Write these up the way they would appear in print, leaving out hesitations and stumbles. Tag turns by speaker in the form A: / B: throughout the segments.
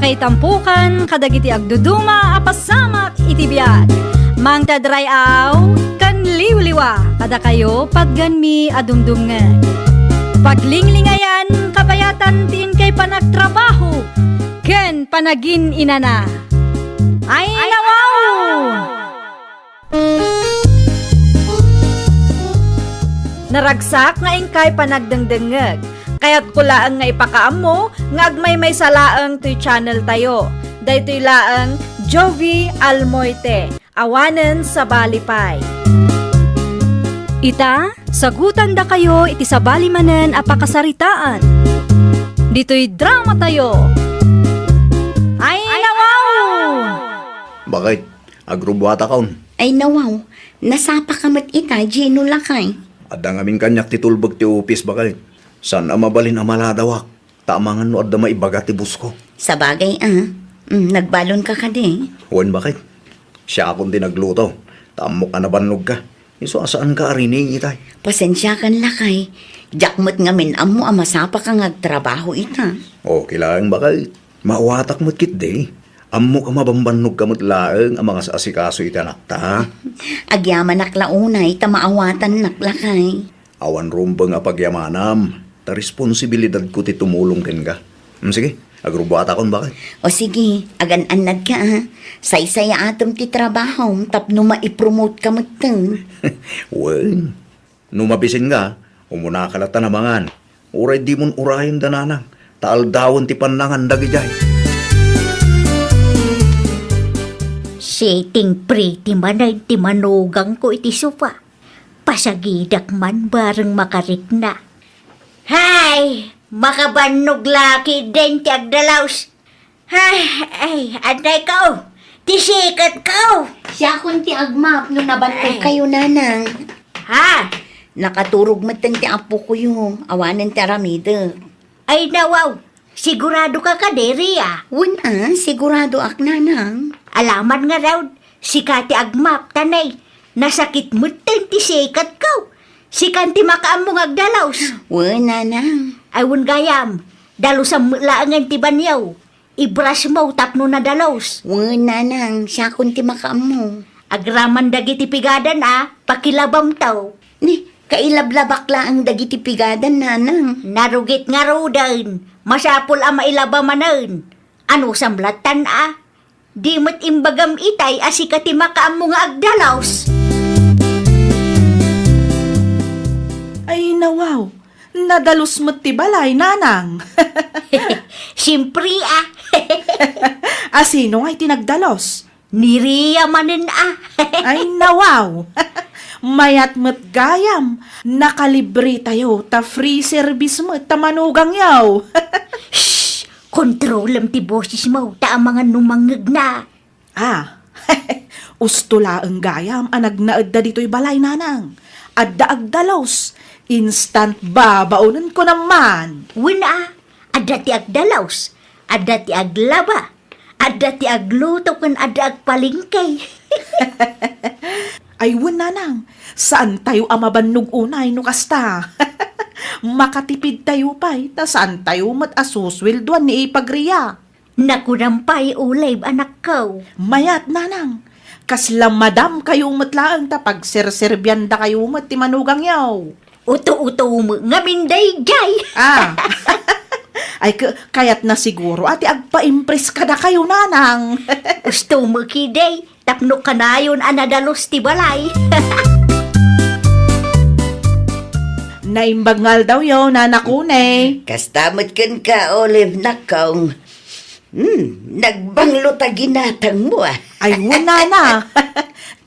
A: kay tampukan, kadagiti agduduma, apasamak itibiyag. Mang tadrayaw, kan liwliwa, kada kayo pagganmi adumdumngeg. Paglinglingayan, kapayatan tiin kay panagtrabaho, ken panagin inana. Ay nawaw! Naragsak nga ingkay panagdengdengeg, kaya't kulaang nga ipakaam mo, nga agmay may salaang to'y channel tayo. Daytoy laang Jovi Almoite, awanen sa balipay. Ita, sagutan da kayo iti sa balimanen apakasaritaan. Dito'y drama tayo. Ay nawaw!
B: Bakit? Agrubwata kaon.
C: Ay nawaw, nasapa ka mat ita, Gino lakay.
B: Adda ngamin kanyak titulbag ti upis bakit? San mabalin amaladawak? Tamangan no adda maibaga ti busko.
C: Sa bagay nagbalon ka di.
B: Huwan bakit? Siya akong dinagluto. Tamok ka na bannog ka. Iso asaan ka arining itay?
C: Pasensya kan lakay. Jakmat nga min amo masapa ka ngagtrabaho ita.
B: O kilaang bakit? Mauwatak mo't kit day. Amo ka mabambanog ka mo't laeng ang mga asikaso itanak ta.
C: Agyaman naklaunay, tamaawatan naklakay.
B: Awan rumbang apagyamanam. Ta responsibilidad ko ti tumulong ken ka. Sige, agrubata kon bakit?
C: O sige, agan-anad ka Saysaya atom ti trabaho, tapno maipromote ka matang.
B: Wen, numabisin nga, umuna ka na tanamangan. Uray di mon urahin dananang. Taaldawon ti panangan dagijay.
D: Setting pretty man ay ti manugang ko iti sopa. Pasagidak man bareng makarik na. Hay! Makabanog laki din ti agdalaws. Ay, anday ka ti sikat ka
C: Siya kun ti agmap no nabantay kayo nanang.
D: Ha?
C: Nakaturog matan ti apo ko yung awanan ti aramida.
D: Ay nawaw, sigurado ka kaderi
C: Wun sigurado ak nanang.
D: Alaman nga raw, si Kati agmap tanay. Nasakit mo ti sikat ka. Si kanti makaamong agdalaws.
C: Wun nanang.
D: Aywon gayam, dalo sa laangan ti banyaw. Ibras mo tapno na dalaws.
C: Wun nanang, siya kun ti makaamo.
D: Agraman dagiti pigadan pakilabam taw.
C: Ni, kailablabak la ang dagiti pigadan nanang.
D: Narugit nga rodan, masapul mailabamanan. Ano samlatan Di mo't imbagam itay asikati makaam mo nga agdalaws.
E: Ay nawaw, nadalus mo't ti balay nanang.
D: Siyempre
E: Sino ay tinagdalos?
D: Niriya manin
E: Ay nawaw, mayat mo't gayam, nakalibre tayo, ta free service mo, ta manugang yaw.
D: Kontrolam ti boses mo, ta ang mga numangag na.
E: Ustula ang gayam, anagnaad da dito'y balay nanang. Adda agdalos, instant babaunan ko naman.
D: Wina, adda ti agdalaws, adda ti aglaba, adda ti agluto kan adda agpalingkay.
E: Ay wan nanang, saan tayo amabannog unay no kasta? Makatipid tayo pa'y, ta saan tayo mat-asuswilduan ni ipagriya.
D: Nakunampay ulay anak ko.
E: Mayat nanang, kaslang madam kayo matlaang ta pagserserbyan da kayo mat ti manugang yaw.
D: Uto-uto mo nga minday jay.
E: Ay kayat na siguro ati agpa-impress ka da kayo nanang.
D: Gusto mo kiday, tapno ka na yun anadalos ti balay.
E: Naimbangal daw yaw nanakune.
C: Kastamot kan ka, Olive nakong. Nagbanglo ta ginatang mo
E: Ay wala na.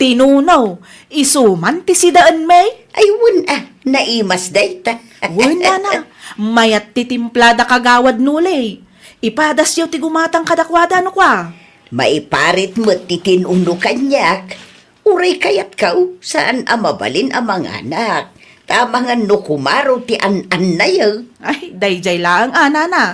E: Tinunaw, isuman ti sidaan may.
C: Ay wun naimas dayta.
E: Wala na. Mayat titimplada kagawad nulay. Ipadas yaw ti gumatang kadakwada no kwa.
C: Maiparit mo titinuno kanyak. Uray kayat kau, saan amabalin ang mga anak? Tamangan no kumaro ti an-an na yaw.
E: Ay, dayjay lang ana na.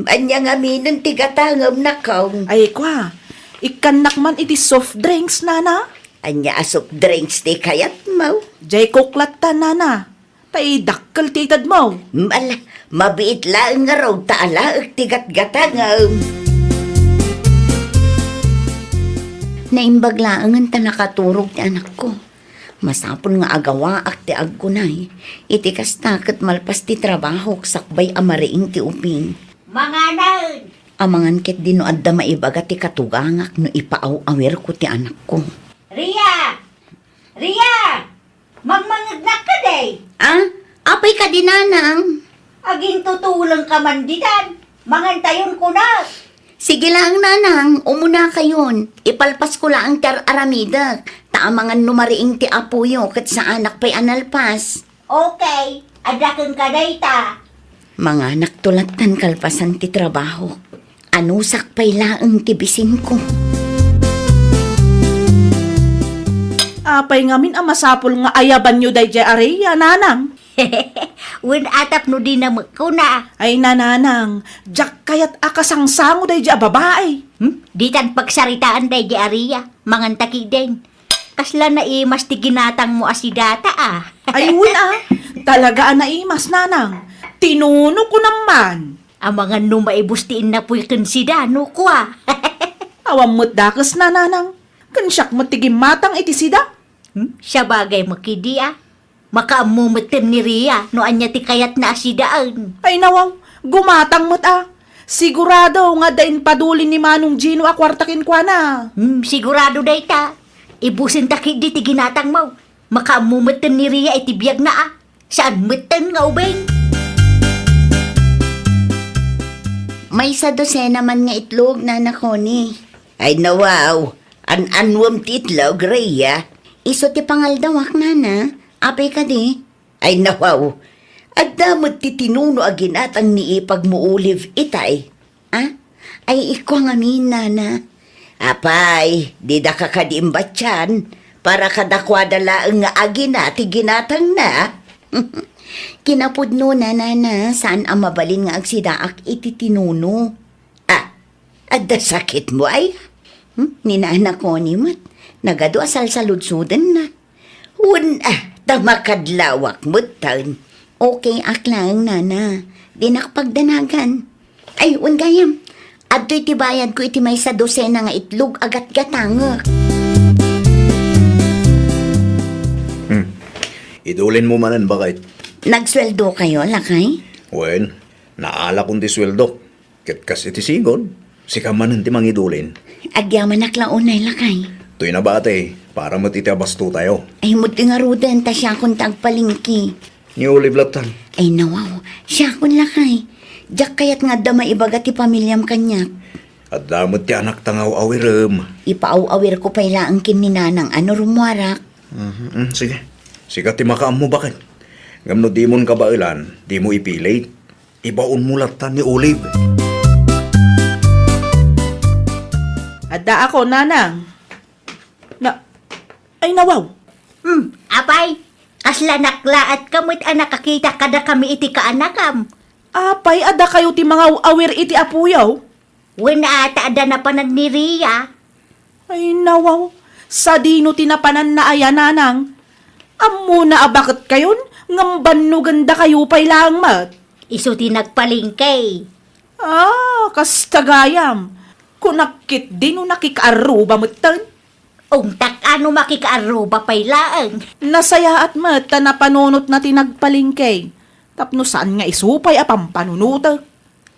C: Anya nga minun ti gatangam na kau.
E: Ay kwa, ikanak man iti soft drinks nana.
C: Anya asok drinks ti kayat mo.
E: Jay koklat ta nana. Tay dakkel ti itad mo.
C: Mala, mabiit lang nga raw taala ti gatgatangam. na imbaglaangan ta nakaturog ti anak ko. Masapon nga agawa ak ti agkunay. Iti kasta ket malpas ti trabaho sakbay amariing ti uping.
D: Manganan!
C: Amangan ket dino adda maibaga ti katugangak no ipaaw-awer ko ti anak ko.
D: Ria! Ria! Magmangagnak ka day!
C: Ah, apay ka dinanang.
D: Aging tutulong ka man ditan. Mangantayon ko na.
C: Sige lang nanang, umuna kayon. Ipalpas ko lang tar aramidak. Taamangan numariing ti apuyo ket sa anak pa'y analpas.
D: Okay, adakan ka day ta.
C: Mga naktulatan kalpasan ti trabaho. Anusak pa'y laeng ti bisin ko.
E: Apay ngamin ang masapol nga ayaban nyo day Aria, nanang.
D: Wen atap no din na ko na.
E: Ay nananang, jak kayat akasangsango day babae.
D: Ditan pagsaritaan day di Aria. Mangantaki din. Kasla na imas ti ginatang mo asidata ah.
E: Ay talaga naimas nanang. Tinuno ko naman.
D: Ang mga numaibustiin na po'y kansidano ko ah.
E: Awam mo't dakas nananang. Kansyak mo't tigimatang iti sida.
D: Siya bagay makidi ah. Makaamumutin ni Ria no anya ti kayat na asidaan.
E: Ay nawaw, gumatang mo't Sigurado nga dain padulin ni Manong Gino a kwartakin kwa na.
D: Sigurado day ta. Ibusin takid di ti ginatang mo. Makaamumutin ni Ria iti biyag na ah. Saan mutin nga ubeng?
C: May sa dosena man nga itlog na nakoni. Ay nawaw, an-anwam ti itlog, Rhea. Iso ti pangaldawak na. Apay ka di. Ay nawaw, at damot ti tinuno aginatang ni ipag mo olive itay. Ay iko nga min, nana. Apay, di da ka kadimbat yan. Para kadakwada laeng nga aginati ginatang na. Kinapudno na, nana, saan ang mabalin nga agsidaak iti tinuno. Adda sakit mo ay? Ninana ko ni mat, nagado asal sa ludsudan na. Tamakadlawak mo taon. Okay, aklang, nana. Di nakapagdanagan. Ay, gayam. Adto'y tibayad ko iti may sa dosena nga itlog agat-gatanga.
B: Idulin mo manan bakit?
C: Nagsweldo kayo, lakay?
B: Wen, naala kong ti sweldo. Ket kas iti sigon. Sika manan ti mangidulin.
C: Agyaman aklang unay, lakay.
B: To'y nabate, para matitabasto tayo.
C: Ay, muti nga ruden, ta siya kong tagpalingki.
B: Ni Olive Laptan.
C: Ay, nawaw, siya kong lakay. Diyak kayat nga da maibaga ti pamilyam kanyak.
B: At damot ti anak tangaw awirem.
C: Ipaaw-awir ko pa'y laang kininanang ano rumwarak.
B: Sige. Sika ti makaam mo bakit? Ngamno di mon kabailan, di mo ipilit. Ibaon mo Laptan ni Olive.
E: Adda ako, nanang. Ay nawaw.
D: Apay, kasla nakla at kamit nakakita kada kami iti kaanakam.
E: Apay, ada kayo ti mga awir iti apuyaw.
D: Wen ata ada na panag ni Ria.
E: Ay nawaw, sa dino tinapanan na aya nanang. Ammo na abakit kayon, ngamban no ganda kayo pa'y lang mat.
D: Iso ti nagpalingkay.
E: Kastagayam. Kunakit din o nakikaruba mutan.
D: Ungtak ano makikaaruba pa'y laang.
E: Nasaya at mata na panunot na tinagpalingkay. Tapno saan nga isupay apang panunuta.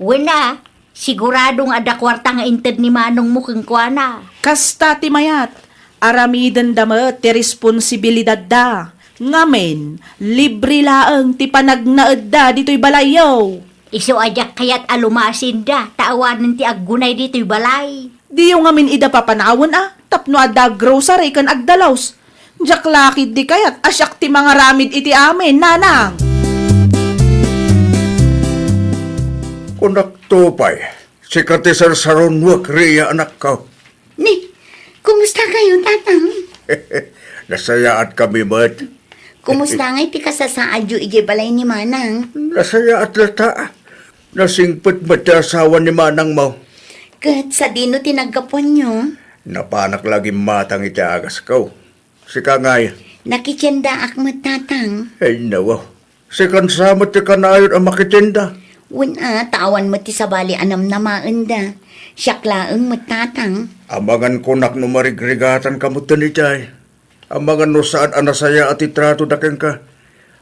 D: Wala, siguradong ada kwarta nga inted ni Manong mukhang kuana.
E: Kasta ti mayat, aramidan damat ti responsibilidad da. Ngamen, libre laang ti panagnaed da dito'y balayaw.
D: Iso ajak kayat alumasin da, taawanan ti aggunay dito'y balay.
E: Di yung ngamin ida papanawan tapno ada grocery kan agdalaws. Diyak lakid di kayat asyak ti mga ramid iti amin, nanang.
B: Kunak tupay. Sika ti sarsaron wak Rhea anak ko.
C: Ni, kumusta kayo, tatang?
B: Nasaya at kami mat.
C: Kumusta nga iti kasasaadyo ije balay ni Manang?
B: Nasaya at lata. Nasingpit mati asawa ni Manang mo.
C: Kat sa dino tinagkapon nyo,
B: Napanak lagi matang iti agas ko. Sika ngay.
C: nakityanda akmat tatang.
B: Ay nawa. Sikan samot ti kanayon ang makitinda.
C: Tawan mo ti sabali anam na maanda. Siyak laeng matatang.
B: Amangan ko nak no marigrigatan kamutan ni Chay. Amangan no saan anasaya at itrato daken ka.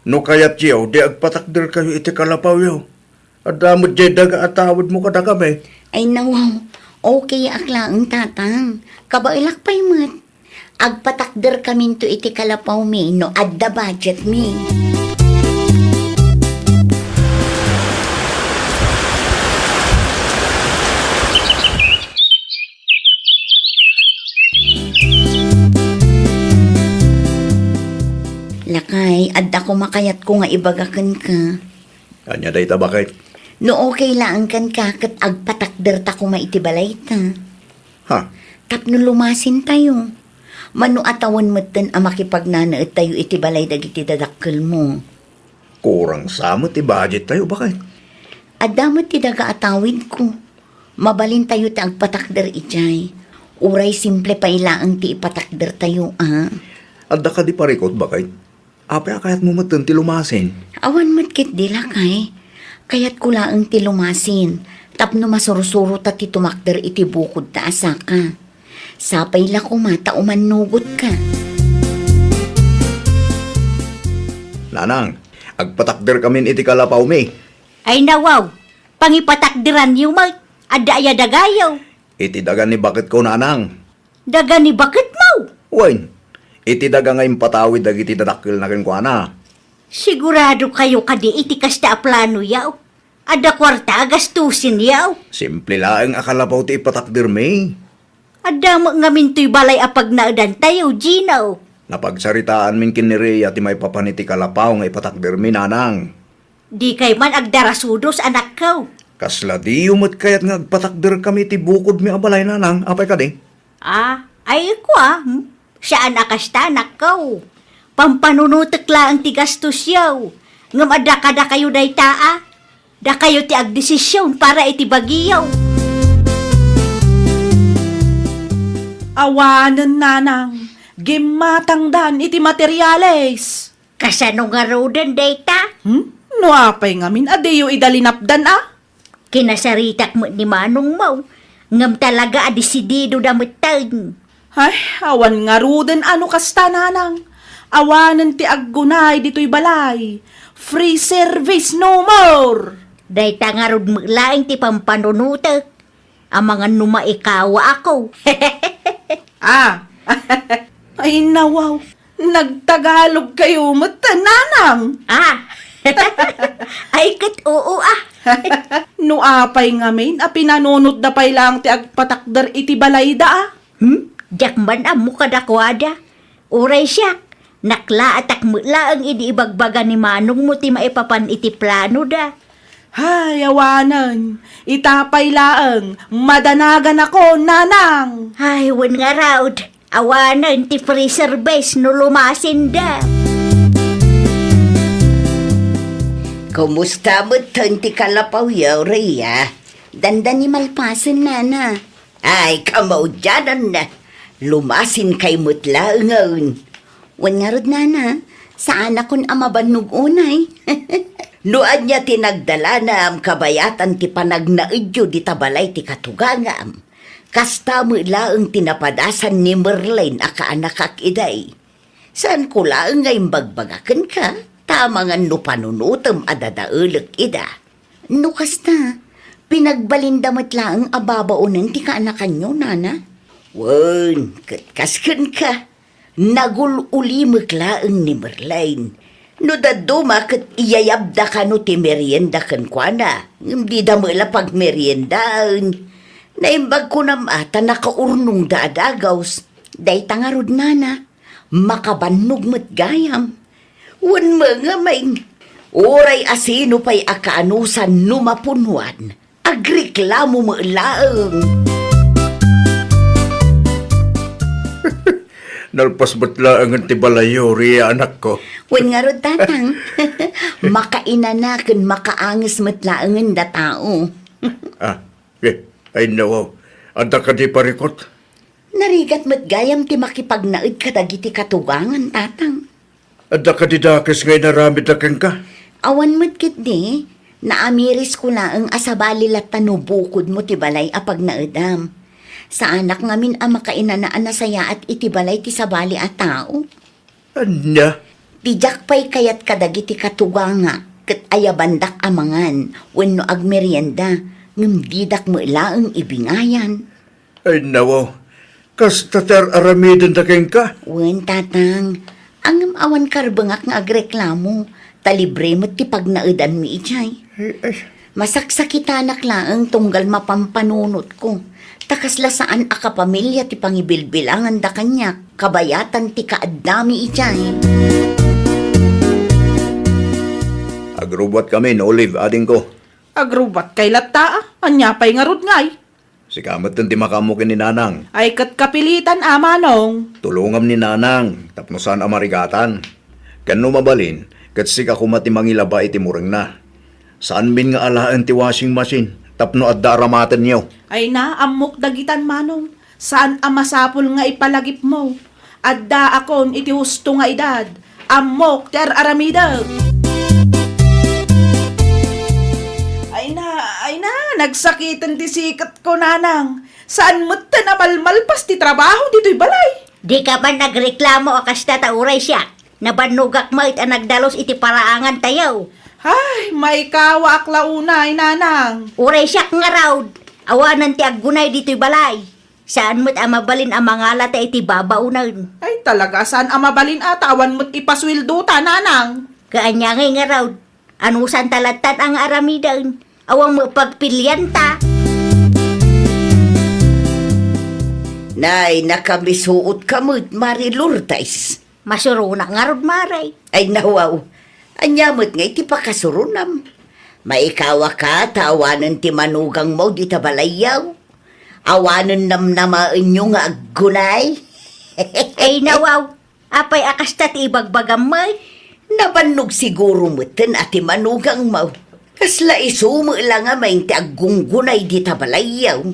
B: No kayat yaw, di agpatakder kayo iti kalapaw yaw. Adamot jay daga atawad mo kada kami.
C: Ay nawaw, okay aklaeng tatang. Kabailak pa'y mat. Agpatakder kami to iti kalapaw mi no adda budget mi. Lakay, adda ko makayat ko nga ibagakan ka.
B: Kanya day tabakit.
C: No okay lang kan ka kat agpatakder ta ko maitibalay ta.
B: Ha?
C: Tapno lumasin tayo. Mano atawan matan ang makipagnana at tayo itibalay dagiti dadakkel mo.
B: Kurang samot i-budget tayo, bakit?
C: Adamot ti daga atawid ko. Mabalin tayo ti agpatakder ijay. Uray simple pa ilaang ti ipatakder tayo, ah.
B: Adda ka di parikot, bakit? Apay akayat mo matan ti lumasin.
C: Awan matkit di lakay. Kaya't kulaang ti lumasin. Tapno masurusuro ta ti tumakder iti bukod ta asaka. Sapay la ko mata umanugot ka.
B: Nanang, agpatakder kami iti kalapaw mi.
D: Ay nawaw, pangipatakdiran niyo mag, adda aya dagayaw.
B: Iti daga ni bakit ko, nanang.
D: Daga ni bakit mo?
B: Wain, iti daga nga impatawid dagiti dadakil na kinkwana.
D: Sigurado kayo kadi iti kasta plano yaw. Ada kwarta gastusin yaw.
B: Simple laeng akalapaw ti ipatakder mi.
D: Ada mo nga mintoy balay apag naadan tayo, Gino.
B: Napagsaritaan min kinireya ti may papaniti kalapaw nga ipatakder mi, nanang.
D: Di kay man agdarasudos anak ko.
B: Kasla di umot kayat nga agpatakder kami ti bukod mi abalay, nanang. Apay ka di?
D: Ay ko Saan akasta anak ko? Pampanunutek lang ti gastos yaw. Ngam ada kada kayo day taa. Da kayo ti agdesisyon para iti bagiyaw.
E: Awanan nanang, gimatangdan iti materyales.
D: Kasano nga roden data?
E: No apay ngamin, adeyo idalinapdan
D: Kinasaritak mo ni Manong mo. Ngam talaga adisidido da mutan.
E: Ay, awan nga ruden ano kasta nanang. Awanan ti aggunay dito'y balay. Free service no more.
D: Dayta nga rod maglaing ti pampanunutek. Ang mga numaikawa ako.
E: Ay nawaw, nagtagalog kayo nanang.
D: Ay kat oo
E: No apay ngamin, pinanunod da pay lang ti agpatakder iti balay da
D: Jakman amo kadakwada. Uray siyak. Nakla at akmula ang idiibagbaga ni Manong mo ti maipapan iti plano da.
E: Hay, awanan, itapay laang, madanagan ako, nanang.
D: Ay, wan nga raud. Awanan ti free service no lumasin da.
C: Kumusta mo ti kalapaw yaw, Rhea? Dandan ni malpasan, nana. Ay, kamaudyanan na. Lumasin kay mutla ngayon. Wan nga rod, nana. Saan akong amabanog unay? Noan niya tinagdala na am kabayatan ti panagnaidyo di tabalay ti katugangam. Kasta mo laang tinapadasan ni Merlin akaanak iday. Saan ko laang ngay bagbagakan ka? Tamangan no panunutom adadaulog ida. No kasta, pinagbalindamot laang ababaunan ti kaanakan nyo, nana. Wan, katkaskan ka. Nagululimik laang ni Merlin. No daduma kat iyayabda ka no ti merienda kan kwa na. Hindi da mo pag meriendaan. Naimbag ko na mata nakaurnong daadagaws. Day tangarod nana. Makabanog mo't gayam. Wan mga maing. Oray asino pa'y akaanusan numapunwan. Agreklamo mo laang.
B: Nalpas ba't laang ang tibalayo, Rhea, anak ko?
C: Wan nga rod tatang. Makainanakan makaangis matlaangan da tao.
B: Ay nawaw. Anda ka di parikot?
C: Narigat matgayam ti makipagnaid kadagiti katugangan, tatang.
B: Anda ka di dakis ngay naramid akin ka?
C: Awan matkit di. Naamiris ko lang ang asabali lat tanubukod mo tibalay apag naedam. Sa anak ngamin ang makainanaan na saya at itibalay ti sabali at tao.
B: Anya?
C: Tijak pa'y kayat kadagiti katuga nga, kat ayabandak amangan, wenno agmerienda, ngumdidak mo ilaang ibingayan.
B: Ay nawaw, kas tatar aramidin da keng ka?
C: Wen tatang, ang awan karbangak nga agreklamo, talibre mo ti pag naedan mi ichay.
B: Ay,
C: Masaksakitanak laang tunggal mapampanunot ko. Takasla saan akapamilya ti pangibilbilangan da kanya, kabayatan ti kaadami ichay.
B: Agrubat kami no Olive, ading ko.
E: Agrubat kay lata, anya pa'y ngarod ngay.
B: Si kamat ti makamukin ni Nanang.
E: Ay kat kapilitan amanong.
B: Tulungam ni Nanang, tapnosan amarigatan. Kano mabalin, kat si kakumati mangilaba iti mureng na. Saan min nga alaan ti washing machine, tapno at daramatan niyo.
E: Ay na, amok dagitan manong. Saan ang masapol nga ipalagip mo? Adda akon iti husto nga edad. Amok ter aramida. Ay na, nagsakitan ti sikat ko nanang. Saan mo't na malmalpas ti trabaho dito'y balay?
D: Di ka ba nagreklamo akas tatauray siya? Nabanugak mo it ang nagdalos iti paraangan tayaw.
E: Ay, may kawak launay nanang.
D: Uray siya nga raw. Awanan ti aggunay dito'y balay. Saan mo't amabalin ang mga lata iti babaunan?
E: Ay talaga, saan ang mabalin atawan mo't ipaswildo ta nanang?
D: Kaanya nga raw. Anusan talatan ang aramidan? Awang mo pagpilyan ta.
C: Nay, nakabisuot kamot, marilurtais.
D: Masuruna nga rod maray.
C: Ay nawaw, anyamot nga iti pakasurunam. Maikawa ka, tawanan ti manugang mo di tabalayaw. Awanan namnamaan nyo nga aggunay.
D: Ay nawaw. Apay akasta ti ibagbagam mo.
C: Nabanog siguro mo tin ati manugang mo. Kasla isumo lang nga may ti aggunggunay di tabalayaw.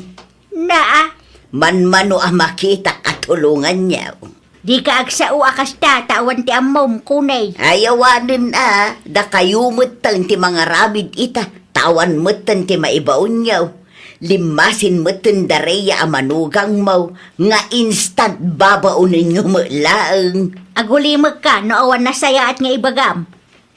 D: Naa.
C: Manmano ang makita at tulungan niya.
D: Di ka agsao akasta tawan ti amom kunay.
C: Ayawanin da kayo mutan ti mga rabid ita, tawan mutan ti maibaon niyaw. Limasin mutan dareya amanugang mo, nga instant babaunin nyo mo laang.
D: Agulimag ka no awan na saya at nga ibagam.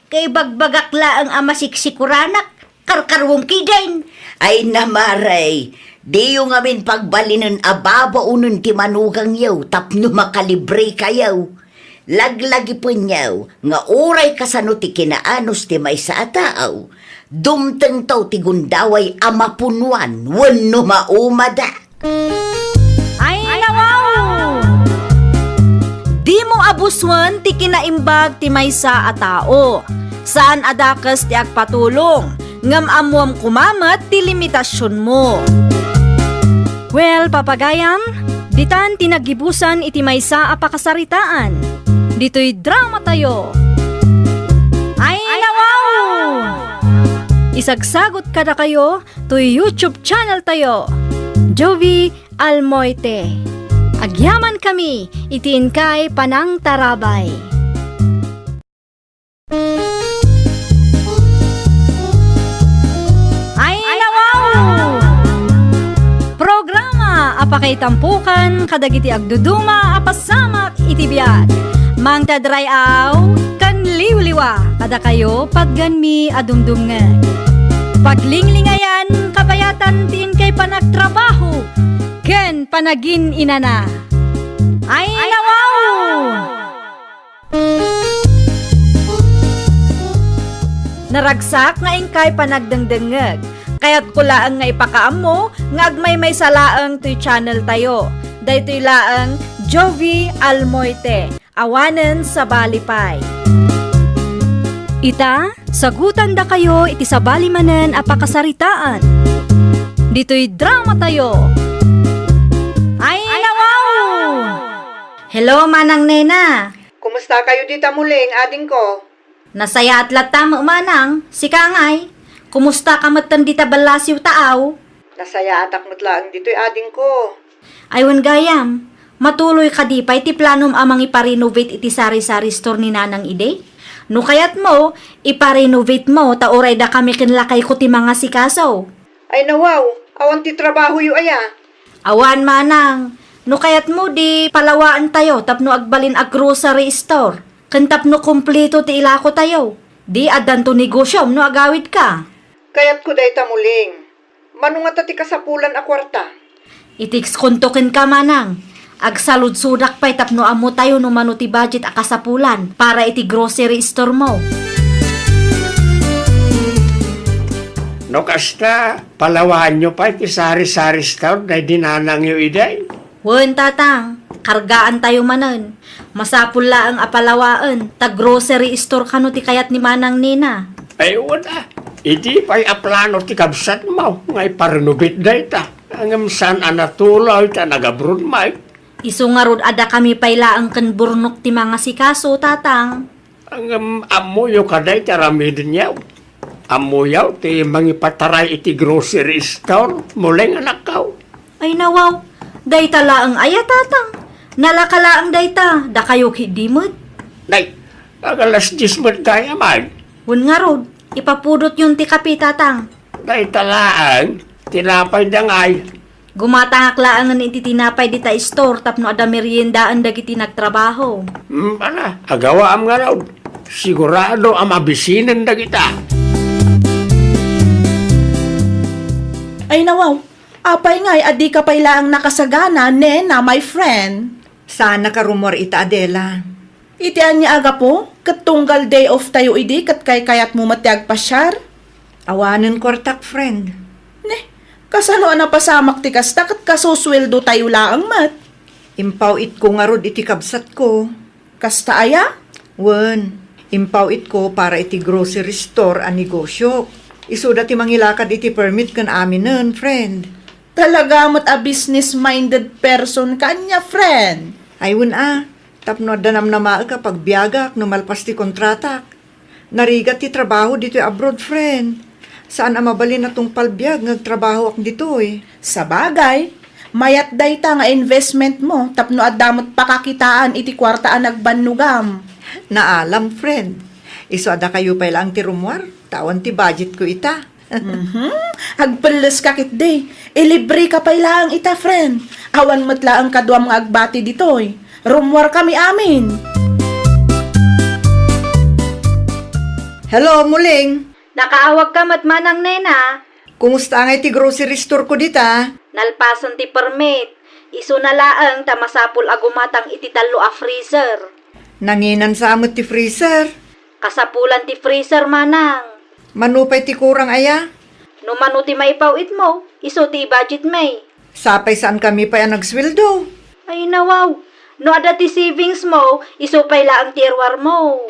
D: Kay bagbagak laang amasiksikuраnak, karkarwong kidain.
C: Ay namaray, di yung amin pagbalinan ababaunin ti manugang yaw, tapno makalibre kayaw. Laglagi po niyaw, nga oray kasano ti kinaanos ti may sa ataaw. Dumteng taw ti gundaway amapunwan, wano maumada.
A: Ay, nawaw! Di mo abuswan ti kinaimbag ti maysa a tao. Saan adakas ti agpatulong, ngam amwam kumamat ti limitasyon mo. Well, papagayam, ditan tinagibusan iti maysa a pakasaritaan. Dito'y drama tayo. Ay, nawaw! Isagsagot kada kayo to YouTube channel tayo. Jovi Almoite. Agyaman kami, itiin kay Panang Tarabay. Ay, nawaw! Programa apakay tampukan kadagiti agduduma apasamak itibiyat. Mang tadrayaw kan liwliwa kada kayo pagganmi adumdumngan. Paglinglingayan kabayatan tiin kay panagtrabaho ken panagin inana. Ay, nawaw! Naragsak nga ingkay panagdengdengeg. Kaya't kulaang nga ipakaam mo, nga agmay may salaang to'y channel tayo. Daytoy laang Jovi Almoite, awanen sa balipay. Ita, sagutan da kayo iti sabali manen apakasaritaan. Dito'y drama tayo. Ay, nawaw! Hello, Manang Nena.
F: Kumusta kayo dita muling, ading ko?
A: Nasaya at latama, Manang. Si Kangay. Kumusta ka matan dita balasiw taaw?
F: Nasaya atak lang dito'y ading ko.
A: Aywan gayam, matuloy ka di pa iti planom amang iparenovate iti sari-sari store ni Nanang Ide? No kayat mo, iparenovate mo, tauray da kami kinlakay ko ti mga sikaso.
F: Ay nawaw, awan ti trabaho yu aya.
A: Awan manang, no kayat mo di palawaan tayo, tapno agbalin ag grocery store. Kantap no kumpleto ti ilako tayo. Di adan to negosyo, no agawid ka.
F: Kayat ko day tamuling. Manungat ti kasapulan a kwarta.
A: Itiks kontokin ka manang. Agsalud-sudak pa'y tapno amo tayo no mano ti budget akasapulan para iti grocery store mo.
G: No kasta, palawahan nyo pa iti sari-sari store na dinanang yu iday.
A: Wen tatang, kargaan tayo manan. Masapul la ang apalawaan, tag grocery store kano ti kayat ni manang nina.
G: Ay wala, iti pa'y aplano ti kabsat mo, ngay parenubit day ta. Ang saan anatuloy ta nag-abroad may.
A: Isu nga rod ada kami payla ang kanburnok ti mga sikaso tatang.
G: Ang amuyo kaday ti aramidin yaw. Amuyaw ti mangipataray iti grocery store, muleng anak kaw.
A: Ay nawaw, dayta laang aya tatang. Nalakala ang dayta, da kayo hidimot.
G: Nay, agalas 10 mo kaya man.
A: Wen nga rod, ipapudot yung ti kapi tatang.
G: Day talaan, tinapay dangay.
A: Gumatangak laangan iti tinapay di ta store tapno ada meriendaan dagiti nagtrabaho.
G: Ala, agawa am nga raw. Sigurado ang mabisinan na kita.
E: Ay nawaw, apay nga'y adi ka pa'y laang nakasagana, nena, my friend.
F: Sana ka rumor ita Adela.
E: Itian niya aga po, katunggal day off tayo idi, kat kay kayat mo matiag pasyar.
F: Awanan kwartak friend.
E: Kasano na pasamak ti kasta, kat kasusweldo tayo laang mat.
F: Impaw it ko nga rod iti kabsat ko.
E: Kasta aya?
F: Wen, impaw it ko para iti grocery store a negosyo. Isuda ti mangilakad iti permit kan aminen, friend.
E: Talaga mat a business-minded person kanya, friend.
F: Ay wen tapno danam na maa ka pagbiagak no malpas ti kontratak. Narigat ti trabaho dito abroad, friend. Saan ang mabalin na tong palbiag nagtrabaho ak dito eh.
E: Sa bagay, mayat dayta nga investment mo, tapno at damot pakakitaan iti kwartaan nagbanugam.
F: Naalam, friend. Iso ada kayo pa lang ti rumwar. Tawan ti budget ko ita.
E: Agpalas kakit day, ilibre ka pa ilang ita, friend. Awan matla ang kaduam nga agbati ditoy. Rumwar kami amin.
F: Hello, muling.
A: Nakaawag ka matmanang nena.
F: Kumusta nga iti grocery store ko dita?
A: Nalpason ti permit. Isu na laang tamasapul agumatang iti talo a freezer.
F: Nanginan sa amot ti freezer.
A: Kasapulan ti freezer manang.
F: Manupay ti kurang aya.
A: No manu ti maipawit mo, isu ti budget may.
F: Sapay saan kami pa yan nagsweldo.
A: Ay nawaw, no ada ti savings mo, isu pay laang ti erwar mo.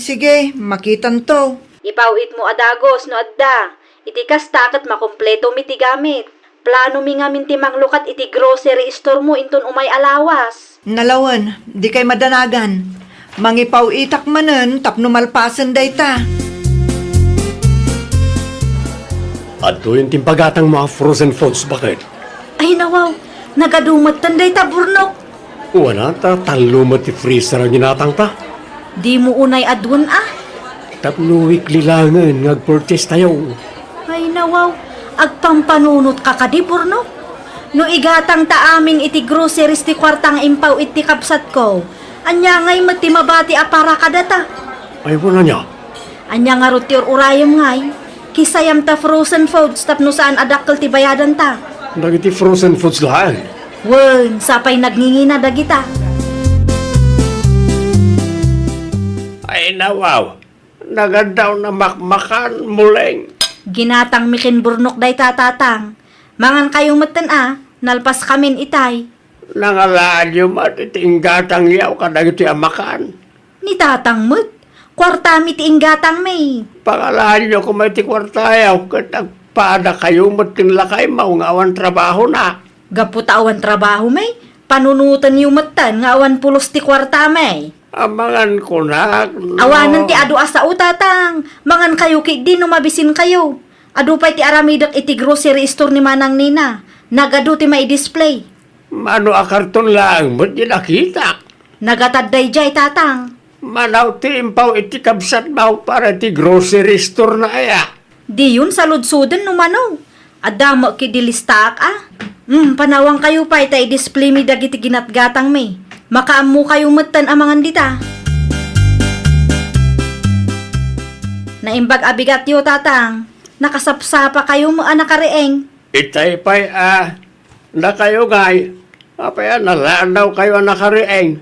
F: Sige, makitan to.
A: Ipawit mo adagos no adda. Iti kastakat makumpleto mi ti gamit. Plano mi nga minti manglukat iti grocery store mo inton umay alawas.
F: Nalawan, di kay madanagan. Mangipaw itak manen, tapno malpasan dayta.
G: Ato yung timpagatang mga frozen foods, bakit?
A: Ay nawaw, nagadumat tanday ta burnok.
G: Wala ta, talumot ti freezer ang ginatang ta.
A: Di mo unay adun
G: Tapno weekly langan, nag-purchase tayo.
A: Ay nawaw, agpampanunot ka kadi burnok. No igatang ta aming iti groceries ti kwartang impaw iti kapsat ko. Anya ngay mati mabati apara kadata.
G: Ay, wala niya.
A: Anya nga rutir urayom ngay. Kisayam ta frozen foods tapno saan adakkel ti bayadan ta.
G: Nagiti frozen foods lahan.
A: Wen, sapay nagngingina dagita.
G: Ay, nawaw. Nagandaw na makmakan muleng.
A: Ginatang mikin burnok day tatatang. Mangan kayong matan nalpas kamin itay.
G: Nangalaan yung matitinggatang yaw kadagiti amakan.
A: Ni tatang mut, kwartami ti inggatang may.
G: Pangalaan nyo kung may tikwartayaw, katagpada kayo matinlakay maungawan trabaho na.
A: Gaputawan trabaho may, panunutan yung matan nga awan pulos ti kwarta may.
G: Amangan ko na. No.
A: Awanan ti adu asa utatang, mangan kayo kit di numabisin kayo. Adu pa'y ti aramidak iti grocery store ni Manang Nina, nagadu ti may display.
G: Mano a karton lang, ba't di nakita?
A: Nagatad day jay tatang.
G: Manaw ti impaw iti kabsat maw para ti grocery store na aya.
A: Di yun sa ludsudan no manaw. Adamo ki dilistak panawang kayo pa ita i-display mi dagiti ginatgatang may. Makaammo kayo matan amangan dita. Naimbag abigat yo tatang. Nakasapsapa kayo mo nakarieng.
G: Itay pa'y na kayo gay. Apaya nalanaw kayo nakarieng.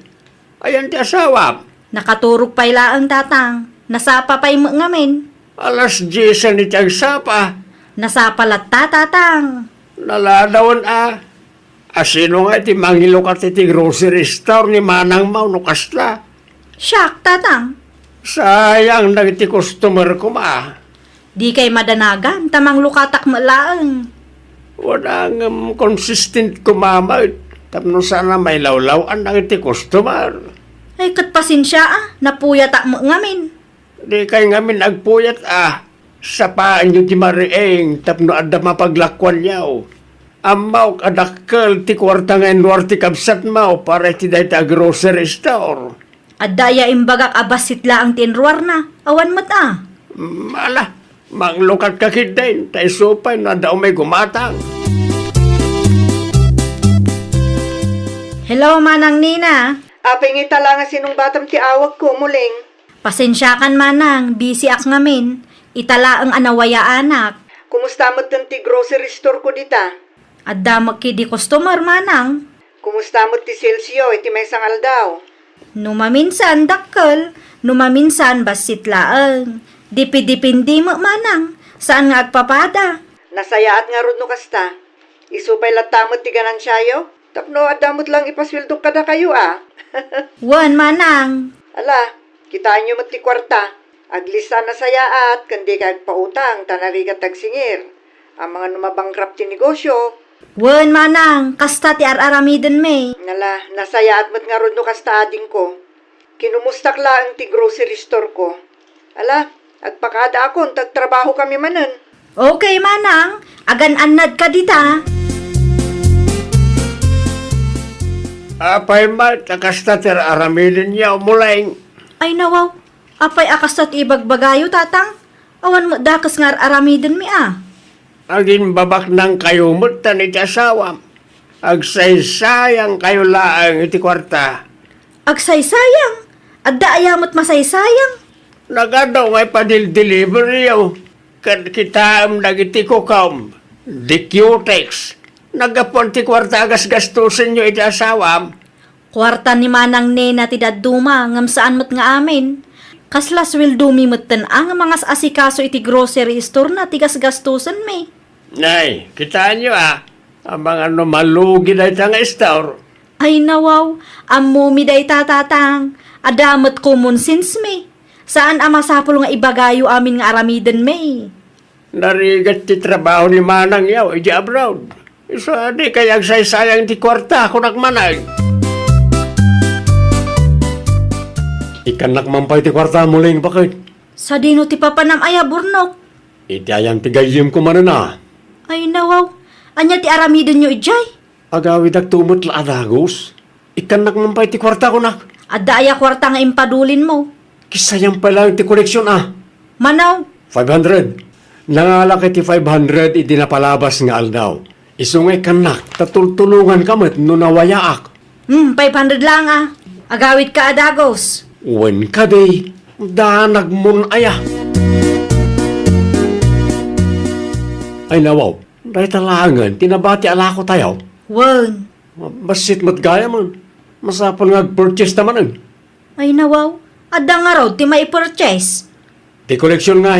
G: Ayan ti asawa.
A: Nakaturog pa ilaang tatang. Nasapa pa'y mo ngamin.
G: Alas 10 ni tiyang sapa.
A: Nasapa latta tatang.
G: Naladawon Asino nga iti mangilo ka ti grocery store ni Manang Mau no kasla.
A: Siyak tatang.
G: Sayang na iti customer ko
A: Di kay madanagan. Tamang lukatak malaang.
G: Wala nga consistent kumama. Tapno sana may lawlawan na iti customer.
A: Ay kat pasensya Napuyat mo ngamin.
G: Di kay ngamin nagpuyat Sa paan nyo ti marieng. Tapno adda mapaglakwan yaw. Amaw kadakkel ti kwarta nga enwar ti kabsat mo para ti dayta grocery store.
A: Adaya imbagak abasit laang tinruar na. Awan mat
G: Mala, manglukat ka kidain. Tay supay na daw may gumatang.
A: Hello manang Nina.
F: Apay nga tala nga sinong batam ti awag ko muling.
A: Pasensyakan manang. Busy ak ngamin. Itala ang anawaya anak.
F: Kumusta mo ti grocery store ko dita?
A: Adda makidi customer manang.
F: Kumusta mo ti Silsio iti may sangal daw?
A: Numaminsan dakkel, numaminsan basit laang. Dipidipindi mo manang, saan nga agpapada?
F: Nasayaat nga rod no kasta. Isupay latamot ti ganansyayo? Tapno adamot lang ipaswildok kada kayo
A: Wan manang.
F: Ala, kitaan nyo ti kwarta. Aglisa na sayaat, kandi kag pautang, tanarigat tagsingir. Ang mga numabangkrap ti negosyo.
A: Wan manang, kasta ti araramiden me.
F: Nala, nasayaat mo't nga rod no kasta ading ko. Kinumustak laang ti grocery store ko. Ala, agpakada akon, tagtrabaho kami manen.
A: Okay manang, agan-anad ka dita.
G: Apay mat, akasta ti aramidin yaw muleng.
A: Ay nawaw, apay akasat ibagbagayo tatang. Awan mo dakas nga aramiden mi
G: Agin babak ng kayo mutan iti asawa. Agsaysayang kayo laang iti kwarta.
A: Agsaysayang, adda ayamot masaysayang.
G: Nagadaw ngay padil-delivery yaw. Kad kita nagiti kukom. Di Q-Tex. Nagapon ti kwarta agas-gastusin nyo iti asawa.
A: Kwarta ni manang nena ti daduma ngam saan mo't nga amin. Kaslas will dumi mutan ang mga asikaso iti grocery store na tigas gastusan me.
G: Nay, kitaan nyo ang mga malugi na itang store.
A: Ay nawaw, amumi day tatatang. Adamot common sense me. Saan amasapol nga ibagayo amin nga aramiden me.
G: Narigat ti trabaho ni Manang yaw, iti abroad. So, di kayang saysayang ti kwarta ako nagmanag. Ikan nakmampay ti kwarta muling bakit?
A: Sa dino ti papanam aya burnok.
G: Iti ayang ti gayim ko manana.
A: Ay nawaw, anya ti aramiden nyo ijay.
G: Agawid ag tumot la adagos. Ikan nakmampay ti kwarta ko nak.
A: Adda aya kwarta nga impadulin mo.
G: Kisayang pala ti koleksyon
A: Manaw,
G: 500. Nangalaki ti 500 iti napalabas nga aldaw. Isungay kanak, tatultulungan kamat no nawayaak.
A: 500 lang Agawid ka adagos.
G: Wen ka day, danag mon aya. Ay nawaw, dahil talangan, tinabati ala ko tayo.
A: Wan.
G: Basit mat gaya man. Masapal nga purchase naman
A: Ay nawaw, adda nga raw ti may purchase.
G: Ti koleksyon nga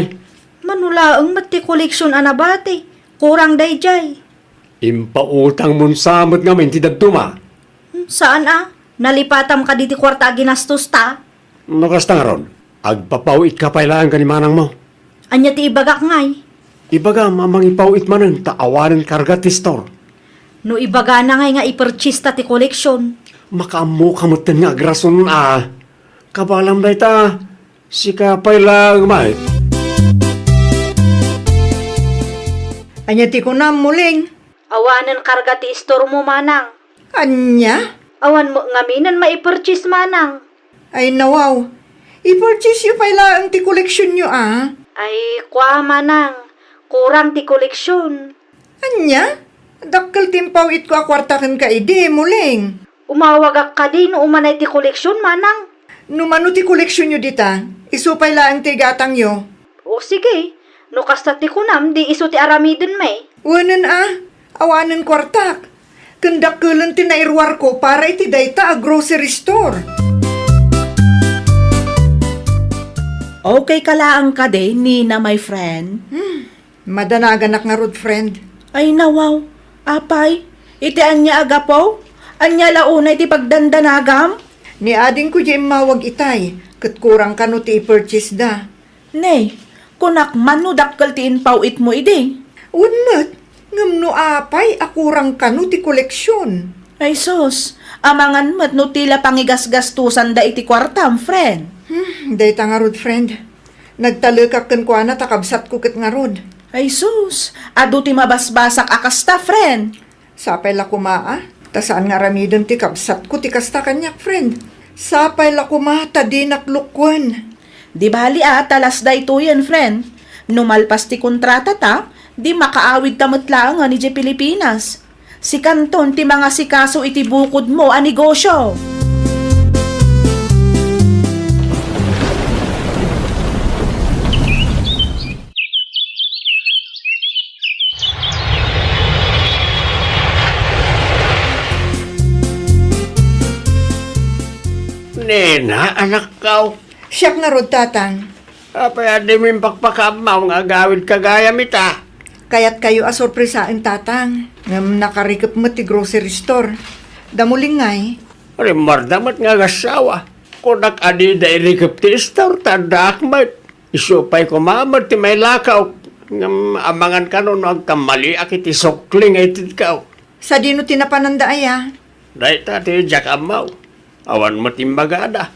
A: Manulaang mat ti koleksyon anabati. Kurang dayjay.
G: Impautang mon samot nga men ti daduma.
A: Saan Nalipatam ka diti kwarta ginastos ta?
G: Nakasta nga ron, agpapawit ka pailaan ka ni Manang mo.
A: Anya ti ibagak ngay.
G: Ibaga mamang ipawit manan, taawanan karga ti store.
A: No ibaga na ngay nga ipurchase ta ti koleksyon.
G: Makaamu kamutan nga agrason Kabalam na ita, sika pailang mahit.
F: Anya ti ko na muling.
A: Awanan karga ti store mo manang.
F: Anya?
A: Awan mo ngaminan maipurchase manang.
F: Ay nawaw, I-purchase yu pala ang ti koleksyon nyo
A: Ay, kwa manang, kurang ti koleksyon.
F: Anya? Dakkel timpaw it ko akwartakan ka ide, muling.
A: Umawagak ka din no umanay ti koleksyon, manang.
F: Numano ti koleksyon nyo dita, isupay lang ti gatang yo.
A: O sige, no kasta ti kunam, di iso ti aramidin may.
F: Wanan awanan kwartak. Kandakkelan ti nairwar ko para iti dayta a grocery store.
E: Okay kalaang ka de, Nina, my friend.
F: Madanaganak nga rod, friend.
E: Ay nawaw, apay, iti anya agapaw? Anya launay ti pagdandanagam?
F: Ni ading ko dyan mawag itay, kat kurang ka no ti i-purchase da.
E: Nay, kunak man no dakkel ti inpawit mo ide.
F: Unat, ngam no apay, akurang ka no ti koleksyon.
E: Ay sos, amangan mat no tila pangigasgastusan da iti kwartam, friend.
F: Dayta nga rod, friend. Nagtalekak kan kwa na takabsat ko kat nga rod.
E: Ay sus, adu ti mabasbasak akasta, friend.
F: Sapay la kumaa, ta saan nga ramidon ti kabsat ko ti kasta kanyak, friend. Sapay la kumaa, ta di naklukwan.
E: Di bali talas da ito yan, friend. Numalpas ti kontrata ta, di makaawid tamatlaan ni J. Pilipinas. Si Kanton ti mga sikaso iti bukod mo a negosyo.
G: Nena, anak kaw.
F: Siyak nga rod, tatang.
G: Apay adi min pakpakamaw nga gawid kagaya mita.
F: Kaya't kayo asorpresaan, tatang. Ngam nakarikap mo ti grocery store. Damuling ngay.
G: Rimardamat nga gasawa. Kunak adi da irikap ti store, tanda akmat. Isupay ko mamad ti may lakaw. Ngam amangan ka nun agkamali akiti sokling ay titkaw.
F: Sa dino tinapananda aya.
G: Dahil ti jakamaw. Awan mo timbagada.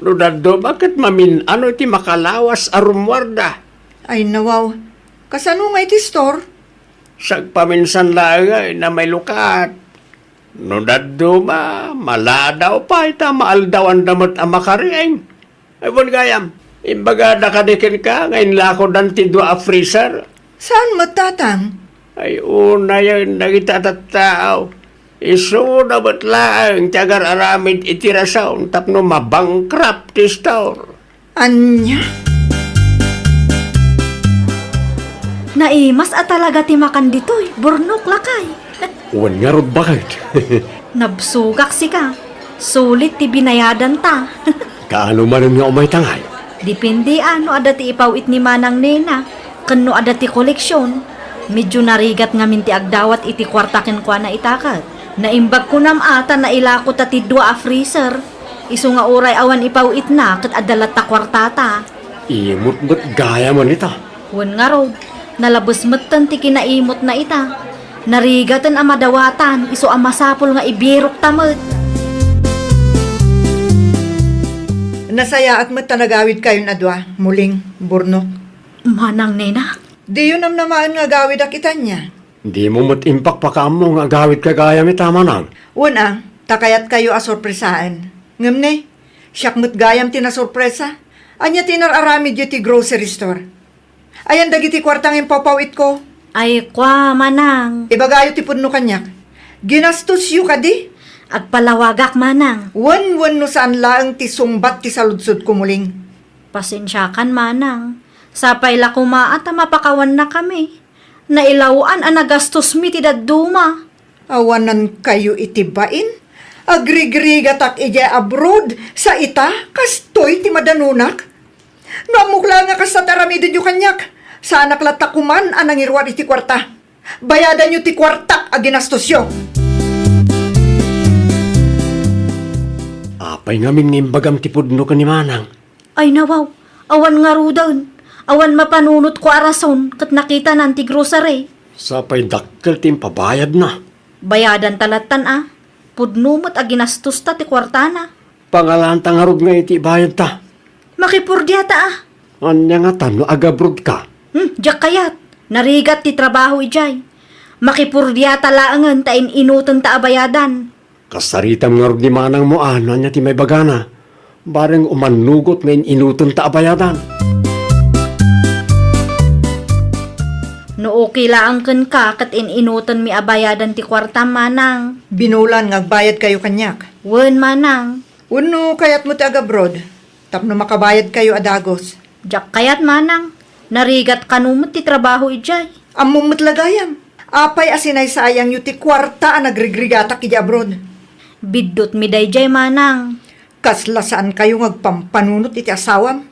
G: Ludado bakit mamin ano ti makalawas arumwarda.
F: Ay nawaw. Kasano nga iti store?
G: Sagpaminsan lagay na may lukat. Nudado ba, maladaw pa ita maaldawan damot ang makariing. Ay bon gayam, imbagada kadikin ka, ngayon lako dan ti dua a freezer.
F: Saan mo, tatang?
G: Ay una yung nagitatatao. Iso na ba't lang, tiyagar aramid itirasaw, tapno mabangkrap ti store.
F: Anya?
A: Naimas at talaga ti makan ditoy, burnok lakay.
G: Uwan nga rod bakit?
A: Nabsugak si ka. Sulit ti binayadan ta.
G: Kaano man nga umay tangay?
A: Dipindi ano adati ipawit ni Manang Nena. Kano adati koleksyon. Medyo narigat nga minti agdawat iti kwartakin kwa na itakat. Naimbag ko nam ata na ilako ta ti dua a freezer. Isu nga uray awan ipawit na kat adalat ta kwartata.
G: Imot-mot gaya man ita.
A: Wan nga rod. Nalabos metten ti kinaimot na ita. Narigatan ang madawatan, iso ang masapol nga ibirok tamad.
F: Nasaya at matanagawid kayo na dwa, muling, burnok.
A: Manang Nena,
F: Di yun ang namaan nga gawid akitan niya.
G: Di mo impak pa ka mo nga gawid kagaya mi tama nang.
F: Una, takayat kayo asorpresaan. Ngamne, siyak mo't gayam tinasorpresa. Anya tinararamid yu ti grocery store. Ayan dagiti kwartang impapawit ko.
A: ay kwa manang,
F: Ibagayo ti punno kanyak. Ginastos yu kadi.
A: agpalawagak manang.
F: Wan no saan laang ti sumbat ti saludsod kumuling.
A: Pasensyakan manang, sapay la kumaat mapakawan na kami. Nailawaan ang nagastos mi ti dadduma.
F: Awanan kayo itibain. Agrigrigatak ija abroad sa ita, kastoy ti madanunak. Namukla nga kas taramidin yu kanyak. Sa anak latakuman anang irwar iti kwarta. Bayadan yu ti kwartak a ginastos yu.
G: Apay ngamin ngimbagam ti pudno ka ni Manang.
A: Ay nawaw, awan nga rudan. Awan mapanunot ko arason kat nakita ng ti grocery.
G: Sapay dakkel ti pabayad na.
A: Bayadan talatan Pudnumot a ginastos ta ti kwartana.
G: Pangalanta nga rod nga iti bayad ta.
A: Makipurdyata
G: Anya nga tano agabrod ka.
A: Diyak kayat. Narigat ti trabaho ijay. Makipurdyata laangan ta inutan ta abayadan.
G: Kasaritam nga rod ni Manang mo anya ti may bagana. Bareng umanugot ngayon inuton ta abayadan.
A: No okay lang ken ka kat inuton mi abayadan ti kwarta manang.
F: Binulan ngagbayad kayo kanyak.
A: Wen manang.
F: Uno kayat mo ti agabroad. Tapno makabayad kayo adagos.
A: Jak kayat manang. Narigat kanumot ti trabaho ijay.
F: Amumot lagayam. Apay asinay sayang yu ti kwarta ang nagrigrigatak iti abroad.
A: Biddot mi dayjay manang.
F: Kasla saan kayo ngagpampanunot iti asawam?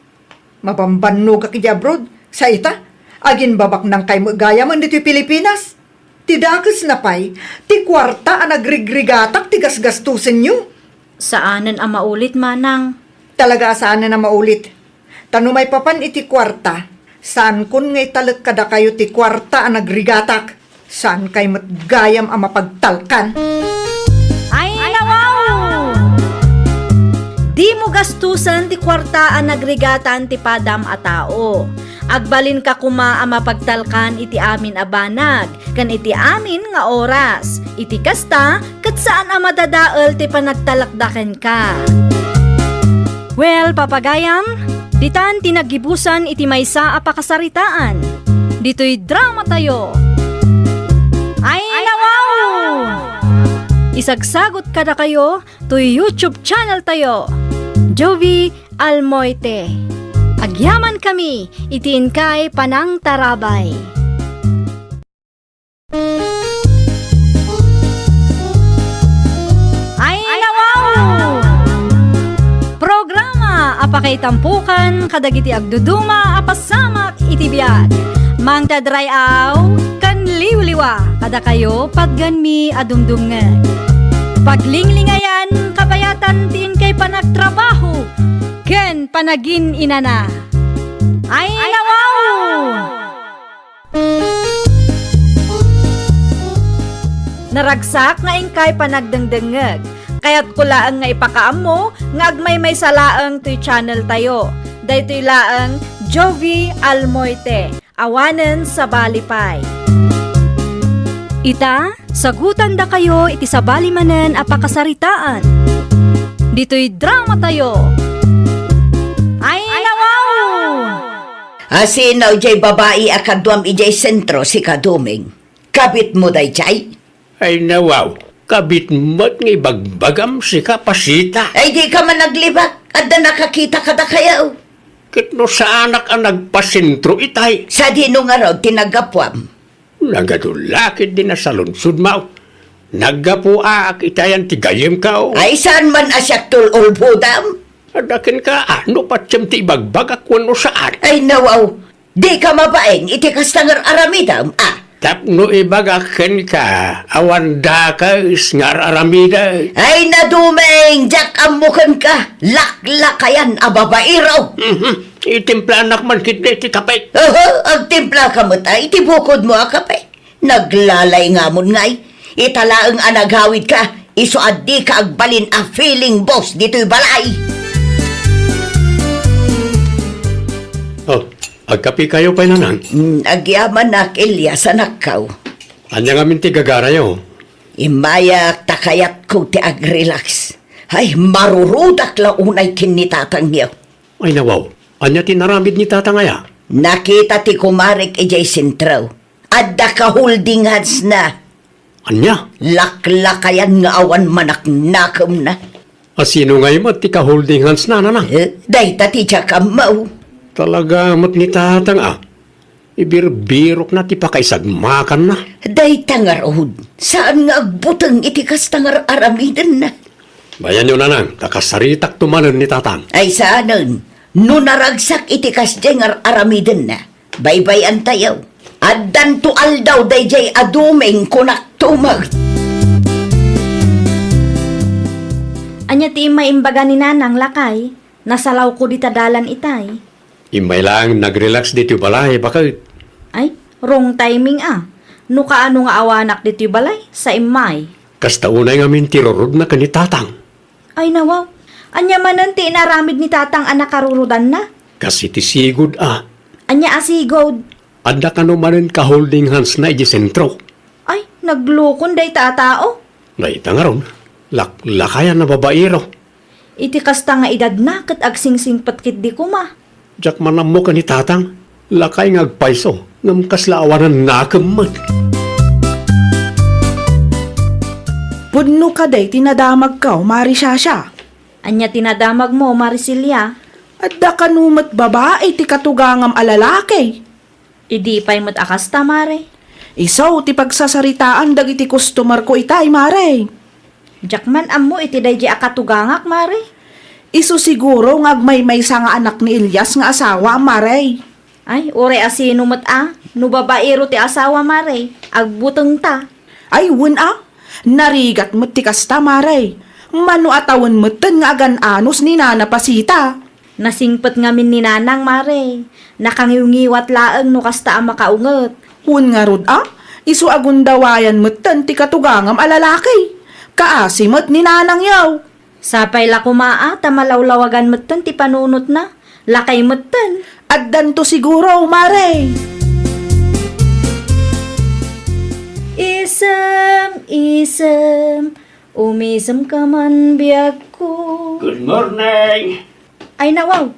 F: Mapambanno ka iti abroad? Sa ita? Agin babak nang kay magayaman dito Pilipinas? Tidakas na pay, ti kwarta ang nagrigrigatak ti gasgastusin nyo.
A: Saanan ang maulit manang?
F: Talaga saan na maulit. Tanumay papan iti kwarta, saan kun ngay talag kada kayo ti kwarta ang nagrigatak? Saan kay matgayam ang mapagtalkan?
A: Ay, nawaw! Di mo gastusan ti kwarta ang nagrigatan ti padam a tao. Agbalin ka kuma ang mapagtalkan iti amin a banag, kan iti amin nga oras. Iti kasta, kat saan ang madadaol ti panagtalakdaken ka. Well, papagayam, ditan tinagibusan iti maysa a pakasaritaan. Dito'y drama tayo. Ay, nawaw! Isagsagot kada kayo to YouTube channel tayo. Jovi Almoite. Agyaman kami, itiin kay Panang Tarabay. Ay, nawaw! Programa apakay tampukan kadagiti agduduma apasamak itibiyag. Mang tadrayaw kan liwliwa kada kayo pagganmi adumdumngeg. Paglinglingayan kabayatan tin kay panagtrabaho ken panagin inana. Ay, nawaw! Naragsak nga ingkay panagdengdengeg. Kaya't kulaang nga ipakaam mo, nga agmay may salaang to'y channel tayo. Daytoy laang Jovi Almoite, awanen sa balipay. Ita, sagutan da kayo iti sa balimanen a pakasaritaan. Dito'y drama tayo. Ay, nawaw!
C: Asinaw jay babae akadwam ijay sentro si kaduming. Kabit mo day jay?
G: Ay nawaw, kabit mo't nga bagbagam si kapasita.
C: Ay di ka man naglibak at na nakakita ka da kayaw.
G: Kitno sa anak ang nagpasentro itay.
C: Sa dino nga raw tinagapwam.
G: Nagadulakit din na sa lunsod mo. Naggapuaak itayan tigayem ka o.
C: Ay saan man asyak tulol budam?
G: Adakin ka ano patsam ti ibagbagak wano saan.
C: Ay nawaw, di ka mabaeng itikas tangar aramidam ah.
G: Tapno ibagakin ka, awanda ka isngar aramida.
C: Ay nadumeng, jak amukan ka, laklakayan ababairaw.
G: Itimpla anak man kita iti kapay.
C: Agtimpla ka mo tayo, itibukod mo akapay. Naglalay nga mo ngay, italaang anagawid ka, iso addi ka agbalin a feeling boss dito'y balay.
G: Oh, agkapi kayo pa nanan.
C: Agyaman na kilya sa nakaw.
G: Anya nga minti gagarayo.
C: Imayak takayat ko ti agrelax. Ay, marurudak la unay kinitatang niyo.
G: Ay nawaw, anya tinaramid ni tatangaya.
C: Nakita ti kumarik ijay sintraw. Adda ka holding hands na.
G: Anya?
C: Laklakayan nga awan manak nakam na.
G: Asino ngayon mo ti ka-holding hands na nanang?
C: Day tati siya ka mau.
G: Talaga mo't ni tatang Ibirbirok na ti pakaisagmakan na.
C: Day tangarod. Saan nga agbutang itikas tangar aramidan na?
G: Bayan nyo nanang, kakasaritak tumanan ni tatang.
C: Ay saanan, no naragsak itikas jengar aramidan na. Baybay tayaw. Addan to aldaw day jay adumeng kunak tumag.
A: Anya ti maimbaga ni nanang lakay, nasalaw ko di tadalan itay.
G: Imay lang nag-relax dito balay, bakit?
A: Ay, wrong timing ah. No kaano nga awanak dito balay sa imay.
G: Kasta unay nga mintirorod na kanitatang.
A: Ay nawaw, anya manan ti inaramid ni tatang anak karurudan na.
G: Kasi ti sigod
A: Anya asigod.
G: Adda ka naman ka-holding hands na iji sentro.
A: Ay, naglukon day tatao.
G: Laita nga ron, lakayan na babaero.
A: Iti kasta nga edad na kat agsingsing patkit di kuma.
G: Jak manam mo ka ni tatang, lakay nga agpaiso, ngam kaslaawanan nakamat.
E: Pudno ka day, tinadamag ka, Marisasya.
A: Anya tinadamag mo, Marisilya.
E: At da kanumat babae ti katugangam alalaki.
A: Idi pa'y mat akasta, Mare.
E: Isaw ti pagsasaritaan dagiti customer ko itay, Mare.
A: Jakman ammo iti daydi akatugangak, Mare.
E: Isu siguro ngagmay-may sa nga anak ni Ilyas nga asawa, Mare.
A: Ay, ore asino mat no babaero ti asawa, Mare. Agbuteng ta.
E: Ay, wun narigat mo ti kasta, Mare. Mano atawan mo ten nga agan anos ni Nana Pasita.
A: Nasingpet ngamin ni Nanang, Mare. Nakangiwngiwat laeng no kasta ang makaunget.
E: Hun nga rod, isu agundawayan mo ten ti katugangam alalaki. Kaasimot ni Nanang yaw.
A: Sapay la kumaa, tamalawlawagan matan ti panunot na. Lakay matan.
E: At danto siguro, Mare.
A: Isem, umisem ka man biyag ko.
G: Good morning!
A: Ay nawaw,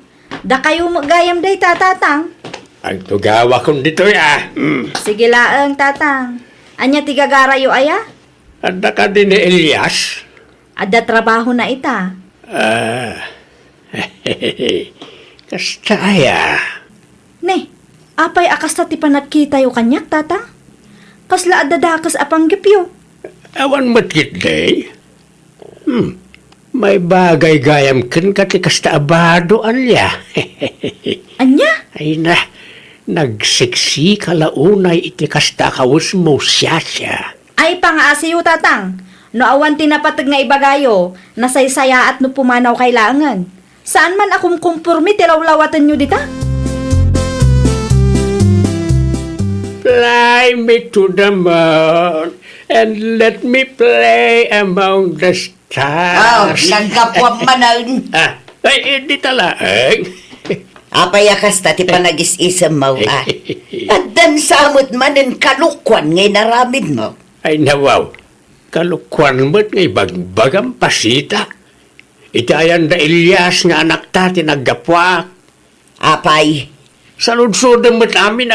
A: da kayo magayam day tatatang.
G: Ang tugawa kong dito
A: Sige laeng tatang. Anya tigagarayo aya?
G: Anda ka din ni Elias?
A: Adda trabaho na ita.
G: Kasta aya.
A: Ne, apay akasta ti panagkita yo kanyak tatang? Kasla adda dakas apang gipyo.
G: Awan matkit day. May bagay gayam ken kati kasta abado alya.
A: Anya?
G: Ay na, nagsiksi kalaunay iti kasta kawus mo siya.
A: Ay pangaasiyo tatang. No awan tinapatag nga ibagayo, nasaysaya at no pumanaw kailangan. Saan man akong kumpurmi tilawlawatan nyo dita?
G: Fly me to the moon and let me play among the stars.
C: Nagkapwam manan.
G: Ay, di talaang.
C: Apayakas ta ti panagis-isam mo, At dan samot manen kalukwan ngay naramid mo.
G: Ay, nawaw. Kalukwan mo't ngay bagbagam pasita. Itayan da Elias nga anak ta tinagapwak.
C: Apay,
G: Sa ludsodang mo't amin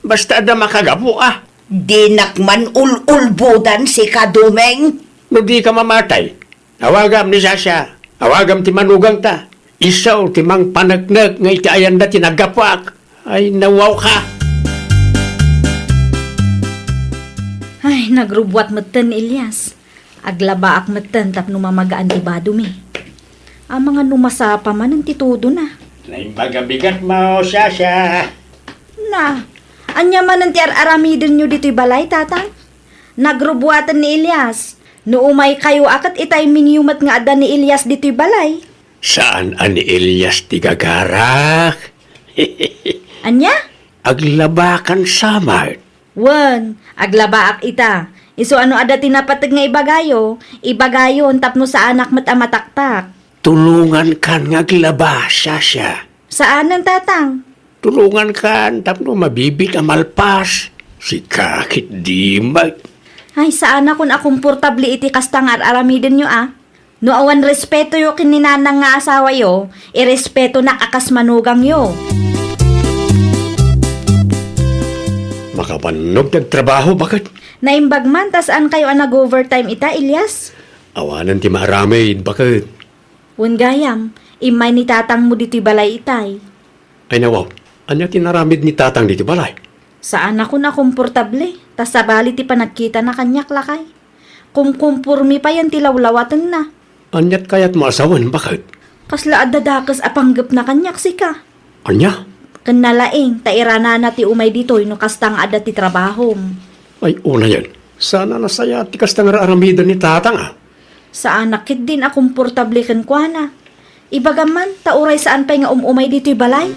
G: basta da makagapo
C: dinakman ululbudan si Kadumeng.
G: No di ka mamatay. Awagam ni Sasha. Awagam ti manugang ta. Isaw ti mang panagnak nga itayan da tinagapwak. Ay, nawaw ka.
A: Ay, nagrubwat matan Ilyas. Aglabaak matan tapno mamagaan ti badumi. Ang mga numasapa man ang titudo na.
G: Naimbaga-bigat mo, Sasha.
A: Na, anya man ang tiar-aramidin nyo dito'y balay, tatang? Nagrubwatan ni Ilyas. No umay kayo akat itay minyumat nga ada ni Ilyas dito'y balay.
G: Saan ani Elias ti gagarak?
A: Anya?
G: Aglabakan samart.
A: Wan, aglabaak ita. Iso ano ada tinapatag nga ibagayo, ibagayon tapno sa anak mat amataktak.
G: Tulungan kan nga aglaba, Sasha.
A: Saan ang tatang?
G: Tulungan kan tapno mabibit amalpas. Si kakit di mag...
A: Ay, saan akong akomportable iti kastangar aramidin nyo No awan respeto yo kininanang nga asawa yo, irespeto na akas manugang yo.
G: Makapanog nagtrabaho, bakit?
A: Naimbag man, tasaan kayo ang nag-overtime ita, Ilyas?
G: Awanan ti maaramid, bakit?
A: Gayam, imay ni tatang mo dito'y balay itay.
G: Ay nawaw, anya tinaramid ni tatang dito balay?
A: Saan ako na komportable? Tas sabali ti panagkita na kanyak lakay. Kung kumpurmi pa yan tilawlawatan na.
G: Anyat kayat mo asawan, bakit?
A: Kasla adadakas apanggap na kanyak sika.
G: Anya?
A: Kanalaing, tairana na ti umay dito'y no kastang ada ti trabaho.
G: Ay, una yan. Sana nasaya ti kastang aramidan ni tatang
A: Sa anakit din a komportable kan kwa na. Ibagaman, tauray saan pa nga umay dito'y balay.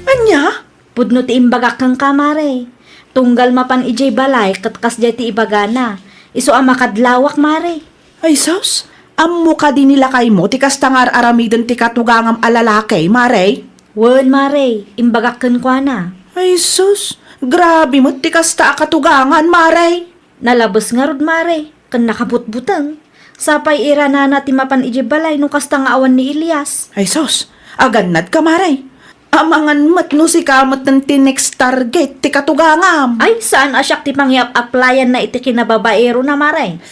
E: Anya?
A: Pudno ti imbagak kang kamare. Tunggal mapan ijay balay, katkas jay ti ibagana. Iso ang makadlawak, mare.
E: Ay, sus. Ammo ka din nila kay mo, ti kastangar aramidon ti katugangam alalaki, Mare.
A: Wen, mare. Imbagak kan kwa na.
E: Ay, sus. Grabe mo, ti kasta katugangan, Mare.
A: Nalabas nga rod, mare. Kan nakabutbutang. Sapay ira na ti mapan ijibalay no kasta nga awan ni Elias.
E: Ay sos, aganad ka maray. Amangan mat no si kamat ng tinex target ti katugangam.
A: Ay, saan asyak ti pangyap-applyan na iti kinababaero na maray?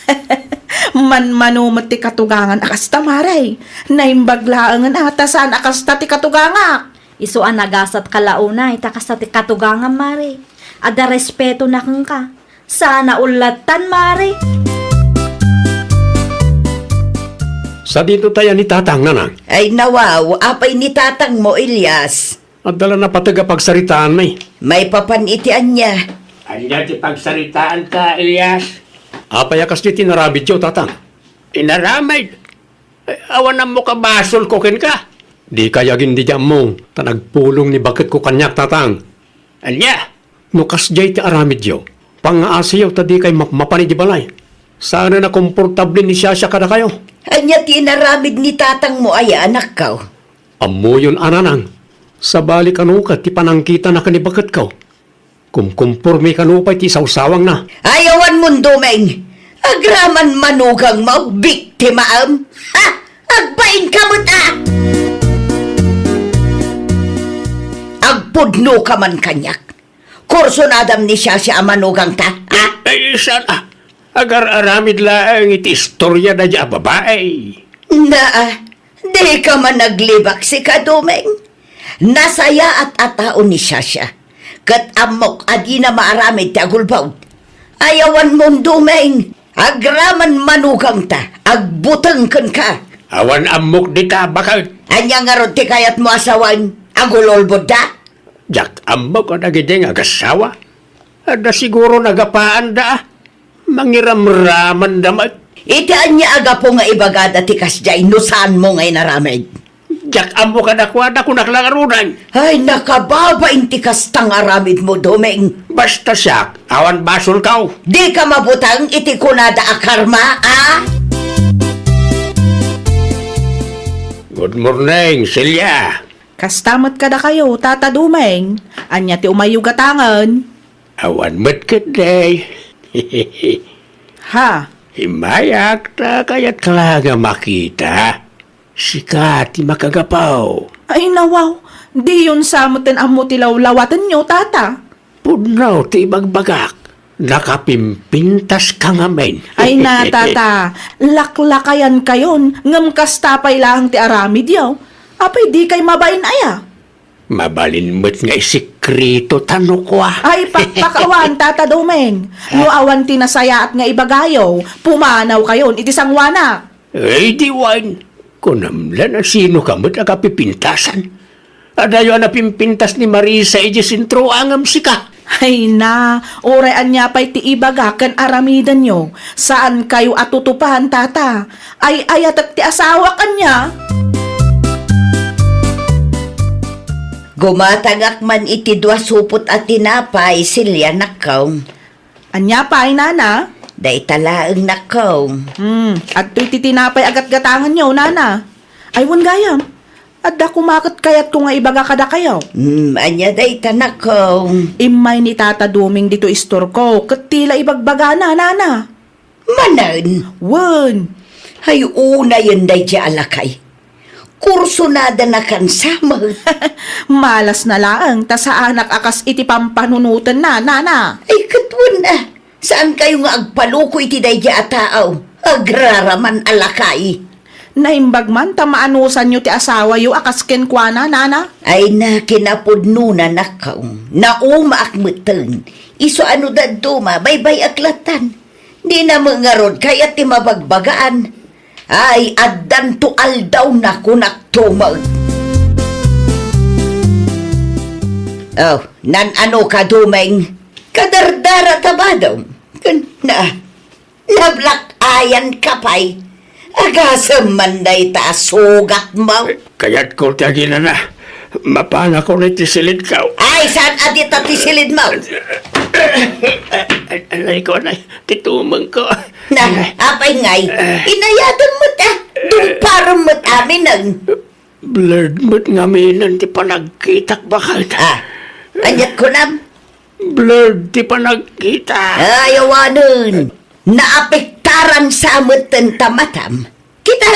E: Manmanumat ti katugangan akas ta maray. Naimbaglaangan ata saan akas ta ti katugangak.
A: Isuan nagasat kalauna, itakas ti katugangam maray. Ada respeto na kang ka. Sana ulatan maray.
G: Sa dito tayo ni Tatang, nanang.
C: Ay nawaw, apay ni tatang mo, Elias.
G: At dala na pataga pagsaritaan may.
C: May papanitian niya.
G: Anya ti pagsaritaan ka, Elias. Apay akas di tinarabid yo, Tatang. Inaramid. Awan mo ka basol ko ken ka. Di kaya gindi dyan mo, tanagpulong ni bakit ko kanyak, Tatang. Anya, nukas jay ti aramid yo. Pangaasiyaw ta di kay mapanid di balay. Sana na komportable ni siya kada kayo.
C: Anya tinaramid ni tatang mo ay anak ka.
G: Amo yun, ananang. Sa balik anukat, ti panangkita na kanibakat ka. Kumkumpurmi kanupay ti sawsawang na.
C: Ayawan mundo, Meng. Agraman manugang mo, biktima am. Ha! Agbain ka mo ta! Agpudno ka man kanyak. Kurso na adam ni siya siya manugang ta, ha?
G: Ay, sana. Agar aramid laang iti istorya na dya babae.
C: Di ka man naglibak si Kadumeng. Nasaya at ataon ni Shasha. Kat amok adi na maaramid ti agulbaw. Ayawan mong Dumeng. Agraman manugang ta. Agbutang kan ka.
G: Awan amok dita bakit.
C: Anya nga ron ti kayat mo asawan. Agulolbod da.
G: Jak amok ang nagideng agasawa. Ada siguro nagapaan da. Mangiramraman damat.
C: Itaan niya aga po nga ibagada ti kasjay. No saan mo ngay naramid.
G: Jak amok ang nakwada ko naklagarunan.
C: Ay nakababa inti kastang aramid mo Dumeng.
G: Basta siya, awan basol kaw.
C: Di ka mabutang iti kunada akarma, ah?
G: Good morning, Celia.
E: Kastamat kada kayo, Tata Dumeng. Anya ti umayugatangan.
G: Awan mat day.
E: Ha?
G: Himayak ta kaya't kalaga makita. Sikati makagapaw.
E: Ay nawaw, di yun samutin amo ti lawlawatan nyo, Tata.
G: Punaw ti bagbagak. Nakapimpintas ka nga men.
E: Ay na, Tata, laklakayan kayon, ngam kastapay lang ti aramid yaw. Apay di kay mabain aya.
G: Mabalin mo't nga isikreto tano ko ah.
E: Ay pakpakawan, Tata Dumeng. No awan tinasaya at nga ibagayo, pumanaw kayon, iti sangwana.
G: Ay diwan. Kunamlan ang sino ka mo't nakapipintasan. Adayo na pimpintas ni Marisa ijisintro angam sika.
E: Ay na, orean niya pa'y ti ibaga kan aramidan nyo. Saan kayo atutupahan, Tata? Ay ayat at ti asawa kanya.
C: Gumatagak man iti dua supot at tinapay silya nakaw.
E: Anya pa ay nana?
C: Day talaang nakaw.
E: At to'y titinapay agat gatangan nyo, nana. Ay wan gayam. At da kumakot kayat ko nga ibaga kada kayo.
C: Anya day tanakaw.
E: Imay ni Tata Duming dito istor ko, katila ibagbaga na, nana.
C: Manan.
E: Wan.
C: Ay una yun day di alakay. Kurso nada na kansama.
E: Malas na laang, ta sa anak akas iti pampanunutan na, nana.
C: Ay katwan na. Saan kayo nga agpaluko iti day di ataaw? Agraraman alakay.
E: Naimbag man, tamaanusan nyo ti asawa yu akas kenkwana, nana.
C: Ay na kinapudno na nakaw. Naumaakmutan. Iso ano daduma, baybay aklatan. Di na mga rod kaya ti mabagbagaan. Ay addan to aldaw na kunak tumag. Oh, nan ano ka Dumeng? Kadardara ka ba daw? Nablak ayan ka pa'y. Agasam manday ta sugat mo.
G: Kaya't ko tagina na. Mapana ko na tisilid ka.
C: Ay, saan adit at isilid mo?
G: Alay ko na, titumang ko.
C: Na, apay ngay, inayadan mo ta. Dumparam mo't amin ang.
G: Blurred mo't nga minan, ti panagkitak bakit.
C: Anyat ko na.
G: Blurred, ti panagkita.
C: Ayawanan. Naapekta aran sa amutan tamatam. Kita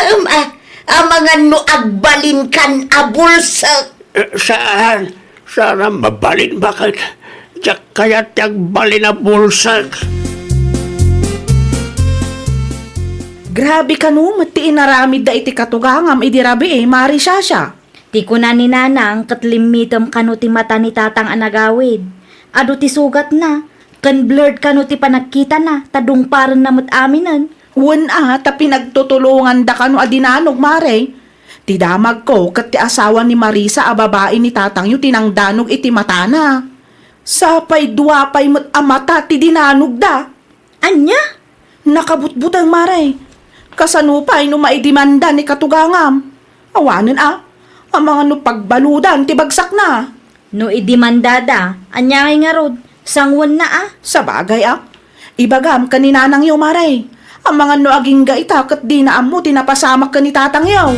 C: ang mga no agbalin kan abulsa.
G: Saan? Sana mabalin bakit? Diyak kaya't balin na bulsak.
E: Grabe ka no, mati inaramid da iti katugangam, idirabi mari siya.
A: Ti ko na ni nanang katlimitam kano ti mata ni tatang anagawid. Ado ti sugat na, kan blurred kano ti panagkita na, tadung paran namot aminan.
E: Ta pinagtutulungan da kano adinanog, mare. Ti damag ko, kat ti asawa ni Marisa a babae ni tatang yu tinangdanog iti mata na. Sapay duwapay mat amata ti dinanog da.
A: Anya?
E: Nakabutbutang mare. Kasanupay no maidimanda ni katugangam. Awanan ang mga no pagbaludan ti bagsak na.
A: No idimandada, anya ngay nga rod, sangwan na
E: Sa bagay ibagam kaninanang yu mare. Ang mga no aging gaita kat di na amo tinapasamak ka ni tatang yaw.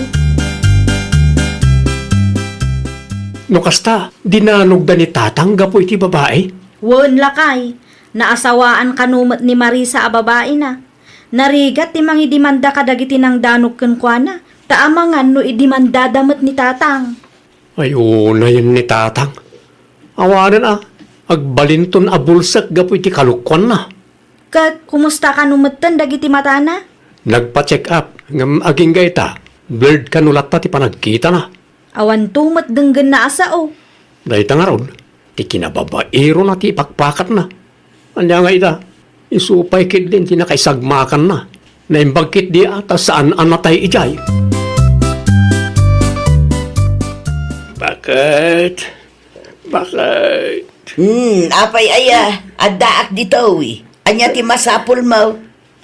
G: No kasta, dinanog da ni tatang gapoy ti babae.
A: Won lakay, naasawaan kanumat ni Marisa a babae na. Narigat ti mangidimanda kadagiti nang danog ken kuana. Taamangan no idimandadamat ni tatang.
G: Ayun na yun ni tatang. Awanan agbalinton abulsak gapoy ti kalukwan na.
A: Kat kumusta kanumatan dagiti mata na?
G: Nagpa-check up, ngam aging gaita, blurred kanulat ti panagkita na.
A: Awan tumat denggan na asao.
G: Dahita nga ron, ti kinababaero na ti ipakpakat na. Anya nga ita, isupay kit din ti nakaisagmakan na. Naimbagkit di ata saan anatay ijay. Bakit? Bakit?
C: Apay adaak dito Anya ti masapul mo.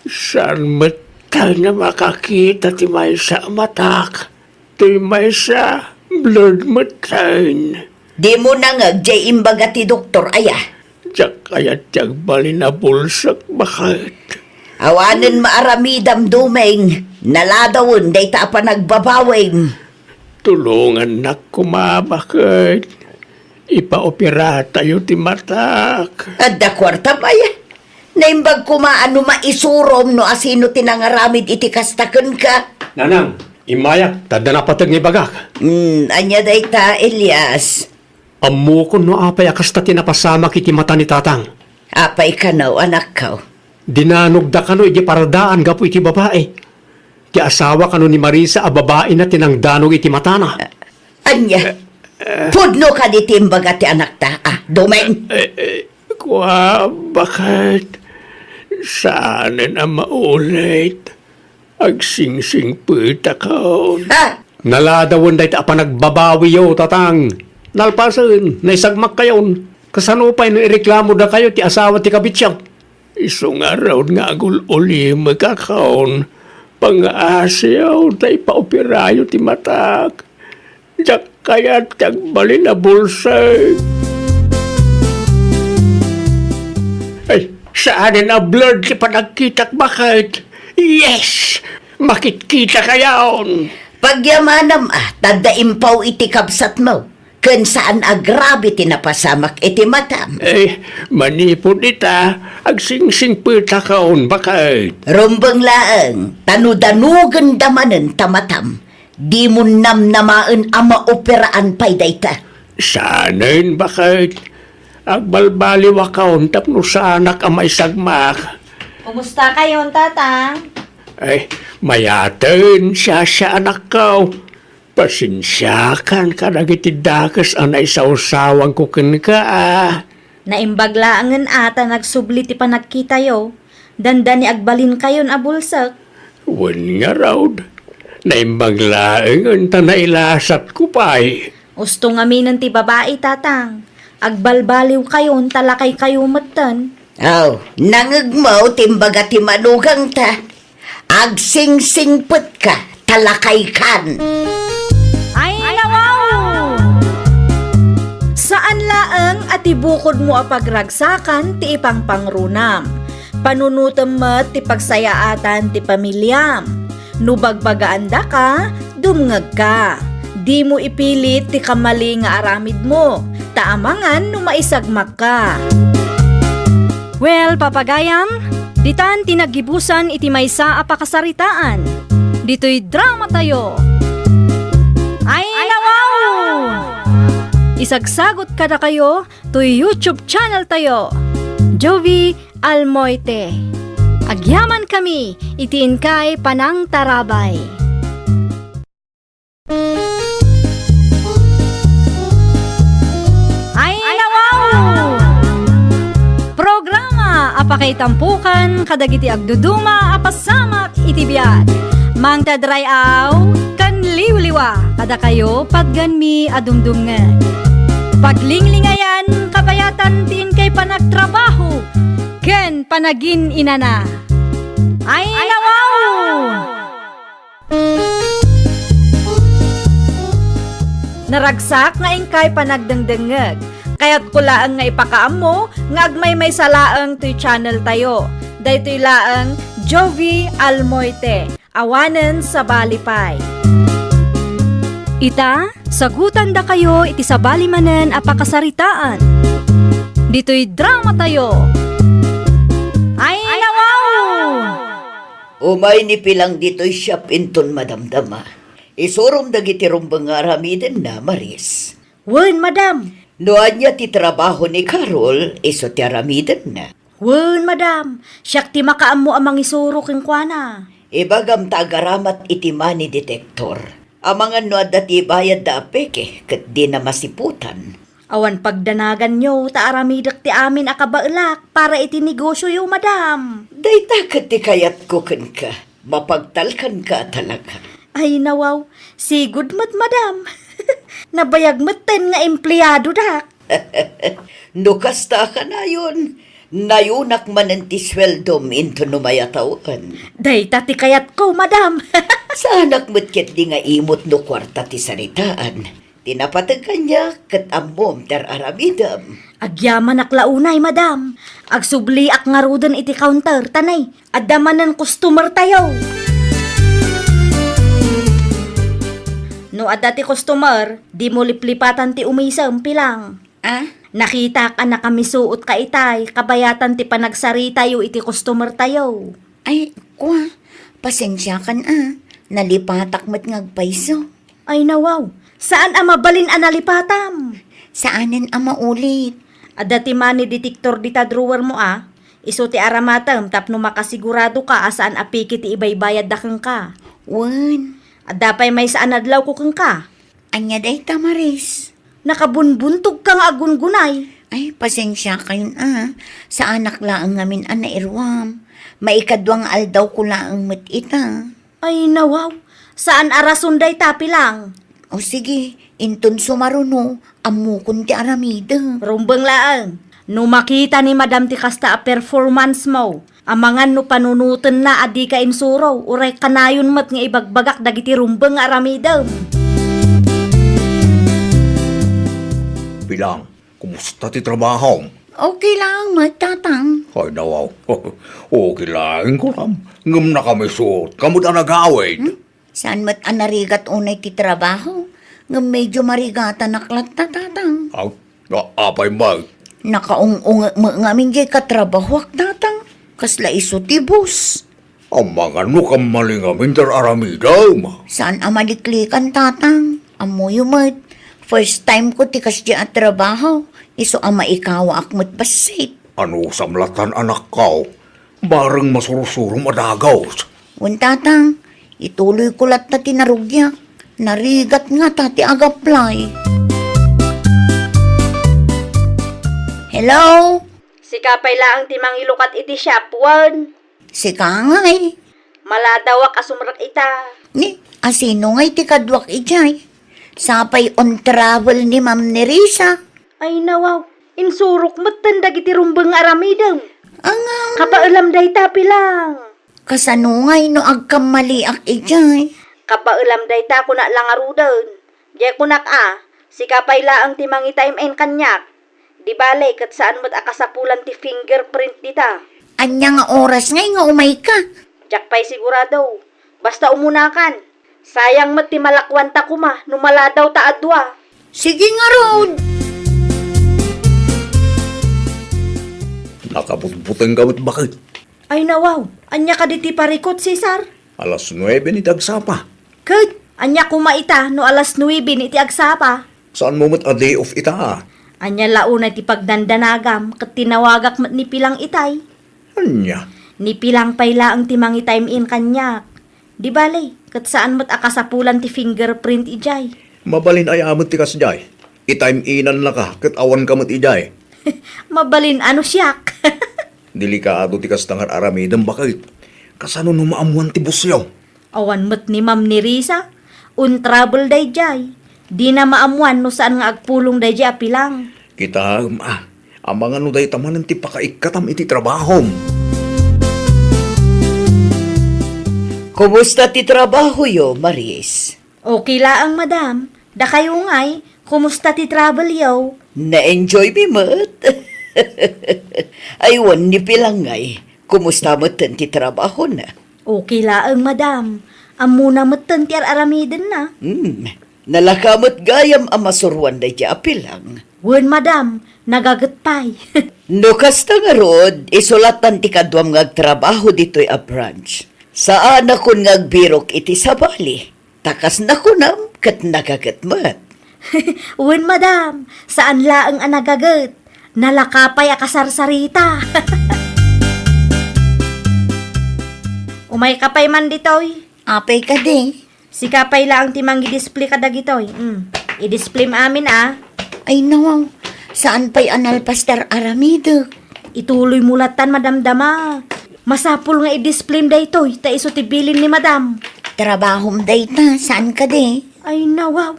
G: Saan matay na makakita ti may sa matak? Ti may sa blurred matay.
C: Di mo nangag jay imbaga ti doktor
G: Diyak kaya tiyag bali na bulsak. Bakit?
C: Awanan maaramidam dumeng. Naladawon day ta pa nagbabawing.
G: Tulungan na bakit? Ipaopera tayo ti matak.
C: Adda kwarta pa Naimbag kumaano maisurom no asino tinangaramid iti kastaken ka.
G: Nanang, imayak, tada na patag ni bagak.
C: Anya day ta, Elias.
G: Amo ko no apay akasta tinapasama kiti mata ni tatang.
C: Apay ka no, anak ka.
G: Dinanog da kano iti paradaan gapo iti babae. Ti asawa kano ni Marisa a babae na tinangdanog iti mata na.
C: Anya, pudno ka di timbaga ti anak ta. Dumeng.
G: Bakit? Saan na maulit? Agsingsing puta kaon. Naladawon dahi ta pa nagbabawi yo, tatang. Nalpasan, naisagmak kayon. Kasanupay no ireklamo da kayo ti asawa ti kabitsyaw. Isong araw nga agul-uli magkakaon. Pang-aasyaw tayo paoperayo ti matak. Diyak kaya tagbali na bulsay. Ay, saan na blurred ti panagkitak bakit? Yes! Makitkita kayaon!
C: Pagyamanam tadaimpaw iti kabsat mo. Kun saan agrabe tinapasamak iti matam.
G: Manipod ita, agsingsing puta kaon bakit?
C: Rumbang laang, tanudanugan damanen tamatam. Di mo namnamaan ama operaan pay dayta.
G: Sanain bakit? Agbalbaliwa kaon tapno sa anak ang may sagmak.
A: Kumusta kayon, tatang?
G: Mayaten siya anak ko. Pasensyakan ka nagitidakas anay sa usawang kukin ka
A: Naimbaglaangan ata nagsubli ti panagkita yo. Danda ni agbalin kayon a bulsak.
G: Wan nga raw. Naimbaglaangan ta nailasat ko pa'y.
A: Usto nga minan ti babae, tatang. Agbalbaliw kayon, talakay kayo matan.
C: Nangagmaw timbaga ti manugang ta. Agsingsingput ka, talakay kan.
A: Ay, nawaw! Saan laeng at ibukod mo a pagragsakan ti ipang pangrunam. Panunutam met ti pagsayaatan ti pamilyam. Nubagbagaan da ka, dumngag ka. Di mo ipilit ti kamali nga aramid mo. Taamangan no maisagmak ka. Well, papagayam, Ditan tinagibusan iti maysa a pakasaritaan. Dito'y drama tayo. Ay nawaw! Isagsagot kada kayo to YouTube channel tayo. Jovi Almoite. Agyaman kami itiin kay Panang Tarabay. Ay nawaw! Programa apakay tampukan kadagiti agduduma apasamak itibiyat. Mang tadray aw kan liwliwa kada kayo pagganmi adumdumngan. Paglinglingayan kabayatan tin kay panagtrabaho ken panagin inana. Ay nawaw! Naragsak nga ingkay panagdengdengeg. Kaya't kulaang nga ipakaam nga agmay may salaang to'y channel tayo. Daytoy laang Jovi Almoite. Awanen sa Balipay. Ita, sagutan da kayo iti sa balimanen a pakasaritaan. Dito'y drama tayo. Ay nawaw!
C: Umay ni pilang dito'y shop inton madamdama. Isurom dagiti rumbang aramiden na Maris.
D: Wen, madam.
C: Noan niya ti trabaho ni Carol, iso ti aramiden na.
D: Wen, madam. Siyak ti makaam mo amang isuro king kuana.
C: Ibagam ta agaramat iti money detector. Amangan no dati bayad da apeke, kat di na masiputan.
D: Awan pagdanagan nyo, taaramidak ti amin akabailak para iti negosyo yo, madam.
C: Dayta kat ti kayat ko kan ka, mapagtalkan ka talaga.
D: Ay nawaw, sigud mat, madam. Nabayag maten nga empleyado dak.
C: No kasta ka na yun. Nayunak man ang tisweldom into numayatawan.
D: Dayta ti kayat ko, madam.
C: Sa anak mo't ket di nga imot no kwarta ti saritaan. Tinapatagan niya kat ambom ter aramidam.
D: Agyaman aklaunay, madam. Agsubli ak nga rudan iti counter, tanay. Addaman ng customer tayo. No adda ti customer, di mo liplipatan ti umisam pilang.
C: Ah?
D: Nakita ka na kami suot ka itay, kabayatan ti panagsari tayo iti customer tayo.
C: Ay, kwa. Pasensya kan Nalipatak mo't ngagpaiso.
D: Ay nawaw, saan ang mabalin analipatam?
C: Saanin ang maulit?
D: Adda ti money detector di ta drawer mo Iso ti aramatam tapno makasigurado ka asaan apiki ti ibaybayad dakeng ka.
C: Wan.
D: Adda pa'y may saan adlaw ko keng ka.
C: Anya day tamaris.
D: Nakabunbuntog kang agungunay.
C: Ay, pasensya kayon Sa anak laang ngamin nairwam. Maikadwang aldaw ko laang mat ita.
D: Ay nawaw, saan arason day tapi lang?
C: O sige, inton sumaruno, amukon ti aramida.
D: Rumbang laang, no makita ni Madam ti kasta a performance mo, amangan no panunutan na adi ka insuro, uray kanayon mat nga ibagbagak dagiti rumbang aramidam.
B: Bilang, kumusta ti trabaho?
C: Okay lang, magtatang.
B: Ay nawaw, okay lang ko ram. Ngam na kami suot, kamot ang nag-awid.
C: Saan mat anarigat unay ti trabaho? Nga medyo marigata naklat tatang.
B: Apay mag.
C: Nakaung-ung ngamin jay katrabahwak tatang. Kasla iso ti bus.
B: Ang mga nukamaling amin ter aramidam.
C: Saan amaliklikan tatang? Amoy mat. First time ko ti kasya at trabaho. Iso ama ikawa akmat basit.
B: Ano samlatan anak kau? Bareng masurusurum adagaw.
C: Wan tatang, ituloy ko lat na tinarugyak. Narigat nga tati agaplay. Hello?
D: Si kapay laang timang ilukat iti shop, wan.
C: Si Kangay.
D: Maladawak asumrak ita.
C: Ni, asino ngay ti kadwak ijay? Sapay on travel ni Ma'am Nerissa.
D: Ay nawaw, insurok matan dagiti rumbang aramidam.
C: Angang,
D: Kapaulam day tapi lang.
C: kasanungay no agkamaliak ijay.
D: Kapaulam day ta kuna lang arudan. Diya kunak si kapay laang timang itime en kanyak. Di balay kat saan mo't akasapulan ti fingerprint dita.
C: Anya nga oras ngay nga umay ka.
D: Diyak pa'y sigurado. Basta umunakan. Sayang mo't ti malakwan ta kuma, numaladaw ta adwa.
C: Sige nga Rod.
B: Nakabutbuteng gamit bakit?
A: Ay nawaw, anya ka di ti parikot, Cesar.
B: Alas 9 ni tagsapa.
A: Kud, anya kumaita no alas 9 iti agsapa.
B: Saan mo mat a day off ita?
A: Anya launa ti pagdandanagam ket tinawagak met ni pilang itay.
B: Anya?
A: Ni pilang payla ang timang time in kanyak. Di balay, ket saan met akasapulan ti fingerprint ijay.
B: Mabalin ay amot ti kasjay. Itime inan na ka, kat awan ka mat ijay.
A: Mabalin ano siyak.
B: Delikado ti kastangar aramidang bakit. Kasano no maamuan ti busyaw?
A: Awan met ni Ma'am ni Risa. Un trouble day jay. Di na maamuan no saan nga agpulong day jay apilang.
B: Kita, ang mga nuday tamanan ti pakaikatam iti trabahom.
C: Kumusta ti trabaho yo, Maris?
A: Okay laang madam. Da kayo ngay, kumusta ti travel yo?
C: Na-enjoy mi mat? Aywan ni Pilangay. Kumusta mo ti trabaho na?
A: Okay laang madam. Amuna meten ti aramiden na.
C: Nalakamot gayam ang masurwan na di apilang.
A: Wen madam, nagagatpay.
C: No kasta nga rod, isulatan ti kadwam ngagtrabaho dito'y a branch. Saan ako ngagbirok iti sa bali? Takas na kunam kat nagagatmat.
A: Wen madam, saan laang ang nagagat? Nalakapay a kasarsarita. Umay kapay man ditoy.
C: Apay ka di.
A: Si kapay laang timang i-display ka dagitoy. I-display amin
C: Ay nawaw, saan pa'y analpastar aramido?
A: Ituloy mulatan madamdama. Masapul nga i-display daytoy, ta iso tibilin ni madam.
C: Trabahom dayta, saan ka di?
A: Ay nawaw.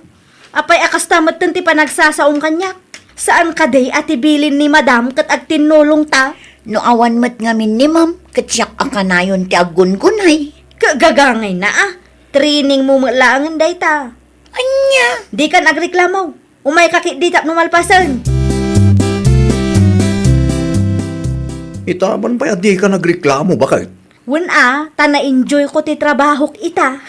A: Apay akas tamat ti panagsasaong kanyak. Saan ka day at ibilin ni madam kat agtinulong ta?
C: No awan mat ngamin ni ma'am, katsyak akanayon ti agungunay.
A: Kagagangay na Training mo laangan dayta.
C: Anya?
A: Di ka nagreklamo. Umay kakit di tap numalpasan.
B: Itaman pa di ka nagreklamo, bakit?
A: Wen tana-enjoy ko ti trabahok ita.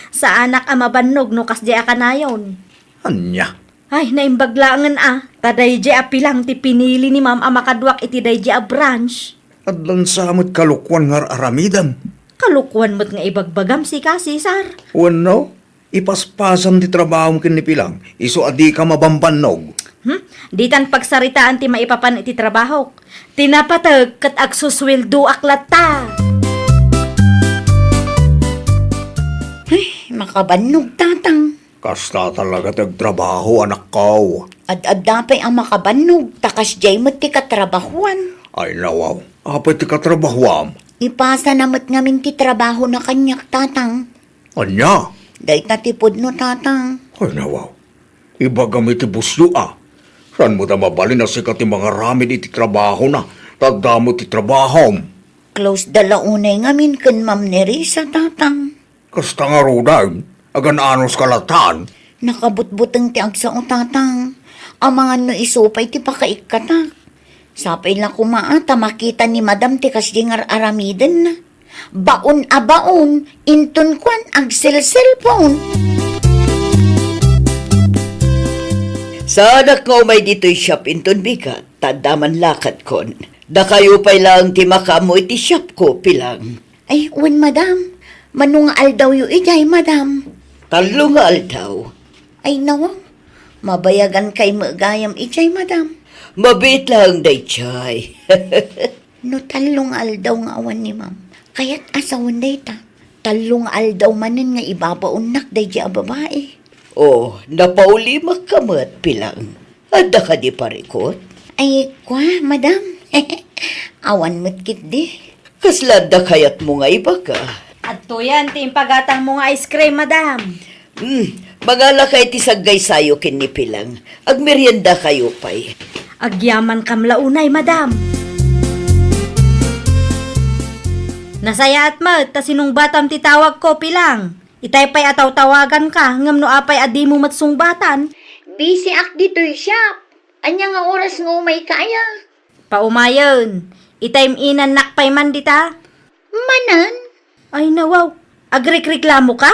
A: Sa anak mabannog no kas di akanayon.
B: Anya?
A: Ay, naimbaglangan taday di apilang ti pinili ni ma'am makadwak iti day di branch.
B: Adlan samot kalukwan nga aramidam.
A: Kalukwan mo't nga ibagbagam si ka, Cesar.
B: Wano? Ipaspasan ti trabaho mo kinipilang. Iso adi ka mabambanog.
A: Di tan pagsaritaan ti maipapan iti trabahok. Tinapatag kat agsusweldo aklat ta.
C: Ay, makabannog tatang.
B: Kasta talaga tagtrabaho, anak ko.
C: Ad dapay ang makabannog, takas jay mo ti katrabahuan.
B: Ay nawaw, apay ti katrabahoam.
C: Ipasa namat ngamin ti trabaho na kanyak tatang.
B: Anya?
C: Day tatipod no tatang.
B: Ay nawaw, iba gamit ti busyo Saan mo ta mabalin na sikat ti mga ramid iti trabaho na, tagdamo ti trabaho.
C: Close dalaunay ngamin kan Ma'am ni Risa tatang.
B: Kasta nga rudan, agan anos kalatan.
C: Nakabutbuteng ti agsao tatang. Ang mga no isupay ti pakaikatak. Sapay lang kumaata makita ni Madam ti kasdingar aramiden na. Baon a baon, inton kwan ag cellphone. Sana ko may dito'y shop inton bigat, tadaman lakat kon. Da kayo pa'y lang ti makamoy ti shop ko pilang. Ay, wen madam, manungal daw yu ijay madam. Talungal daw. Ay nawaw, mabayagan kay magayam ijay madam. Mabit lang day chay. No talungal daw nga awan ni ma'am. Kaya't asawan day ta. Talungal daw manin nga ibabaunak day di a babae. Oh, napauli makamat pilang. Ada ka di parikot? Ay, kwa, madam. Awan mo't kit di. Kaslada kayat mo nga iba ka.
A: At to yan, timpagatang mo nga ice cream, madam.
C: Magala kay ti saggay sayo kinipilang. Agmerienda kayo pa'y.
A: Agyaman kam launay, madam. Nasaya at mat, ta sinong batam titawag ko pilang. Itay pa'y ataw-tawagan ka, ngam no apay adi mo matsungbatan.
D: Busy ak dito'y shop. Anya nga oras nga umay kaya.
A: Paumayon, itay inan nakpay man dita.
D: Manan?
A: Ay nawaw, agrekreklamo ka?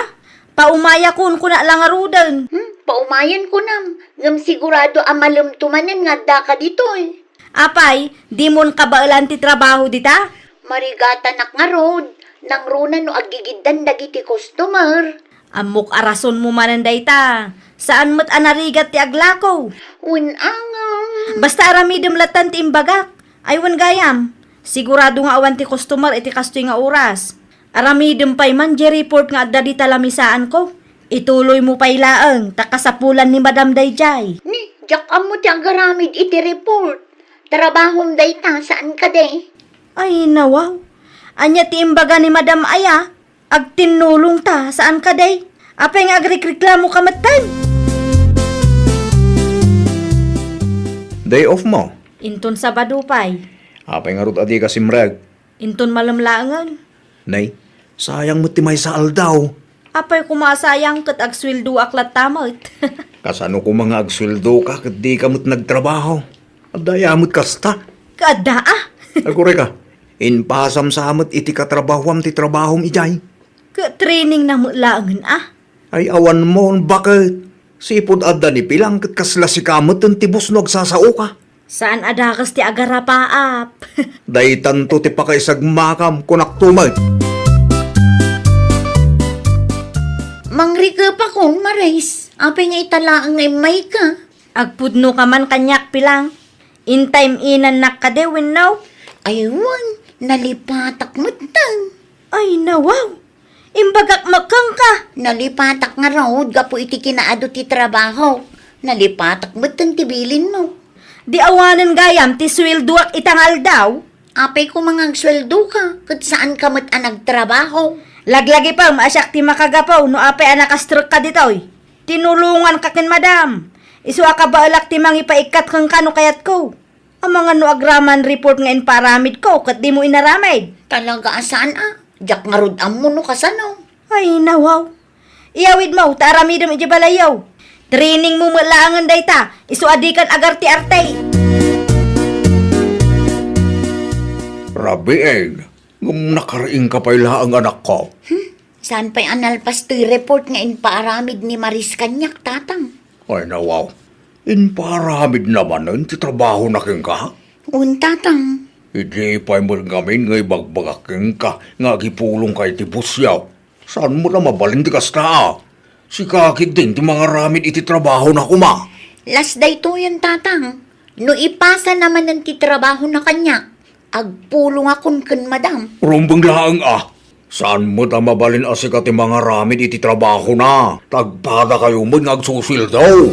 A: Paumaya kun kuna lang arudan.
D: Paumayan ko nam. Ngam sigurado amalum tumanan nga da ka dito'y.
A: Apay, di mon kabailan ti trabaho dita?
C: Marigatanak nga rod. Nang runa no agigidan dagiti customer.
A: Amok arason mo manan dayta. Saan mo't anarigat ti aglakaw?
C: Unangam.
A: Basta aramidem latan ti imbagak. Aywan gayam. Sigurado nga awan ti customer iti kastoy nga oras. Aramidem pa'y man di report nga adda di talamisaan ko. Ituloy mo pa'y laeng takasapulan ni Madam Dayjay.
C: Ni, jak amo ti agaramid iti report. Trabahom dayta saan ka de?
A: Ay nawaw. Anya ti imbaga ni Madam Aya. Ag tinulong ta saan ka day? Apay nga agreklamo ka matan.
B: Day off mo.
A: Inton Sabado pay.
B: Apay nga rod adi ka simrag.
A: Inton malamlaangan.
B: Nay, sayang mo timay sa aldaw.
A: Apay kumasayang kat agswildo aklat tamot.
B: Kasano ko mga agsweldo ka kat di ka mo't nagtrabaho. Adayamot kasta.
A: Kada ah.
B: Agure ka. Inpasam sa amot iti katrabahom ti trabahom ijay.
A: Ka-training na mulaangan ah.
B: Ay awan mo, bakit? Sipod adda ni pilang kat kasla si kamot ang tibos no agsasao ka.
A: Saan adakas ti agarapaap?
B: Day tanto ti pakaisag makam kunaktumay.
C: Mangriga pa kon, Maris. Apay nga italaang ngay may ka.
A: Agpudno ka man kanyak pilang. In time inan nakadewin now.
C: Aywan, nalipatak mo tan.
A: Ay nawaw. Imbagak makang ka.
C: Nalipatak nga raw, gapo iti kinaado ti trabaho. Nalipatak mo tan tibilin mo.
A: Di awanan gayam ti swilduak itangal daw.
C: Apay ko mga sweldo ka, kat saan ka mo't nagtrabaho.
A: Laglagi pa maasyak ti makagapaw no apay anakastruk ka ditoy. Tinulungan ka kin madam. Iswa ka ba alak ti mangipaikat kang kano kayat ko. Ang mga no agraman report nga paramid ko kat di mo inaramid.
C: Talaga saan ah? Jak nga rod ang muno kasano.
A: Ay nawaw. Iyawid mo taramidom iti balayaw. Training mo malaangan dayta. Isu adikan agar ti artay.
B: Rabi egg. Ngum nakaraing ka pa ang anak ko.
C: Saan pa'y analpas to'y report nga inpaaramid ni Maris kanyak, tatang?
B: Ay nawaw. Inparamid naman nun ti trabaho na king ka.
C: Tatang.
B: Hindi pa'y mo ngamin ngay bagbagaking ka nga gipulong kay ti busyaw. Saan mo na mabalin ti kasta? Si kakit din ti mga ramid iti trabaho na kuma.
C: Last day to yan, tatang. No ipasa naman ng titrabaho na kanya. Agpulong akon kan madam.
B: Rumbang laang ah. Saan mo na mabalin asika ti mga ramid iti trabaho na? Tagpada kayo mo nagsusil daw.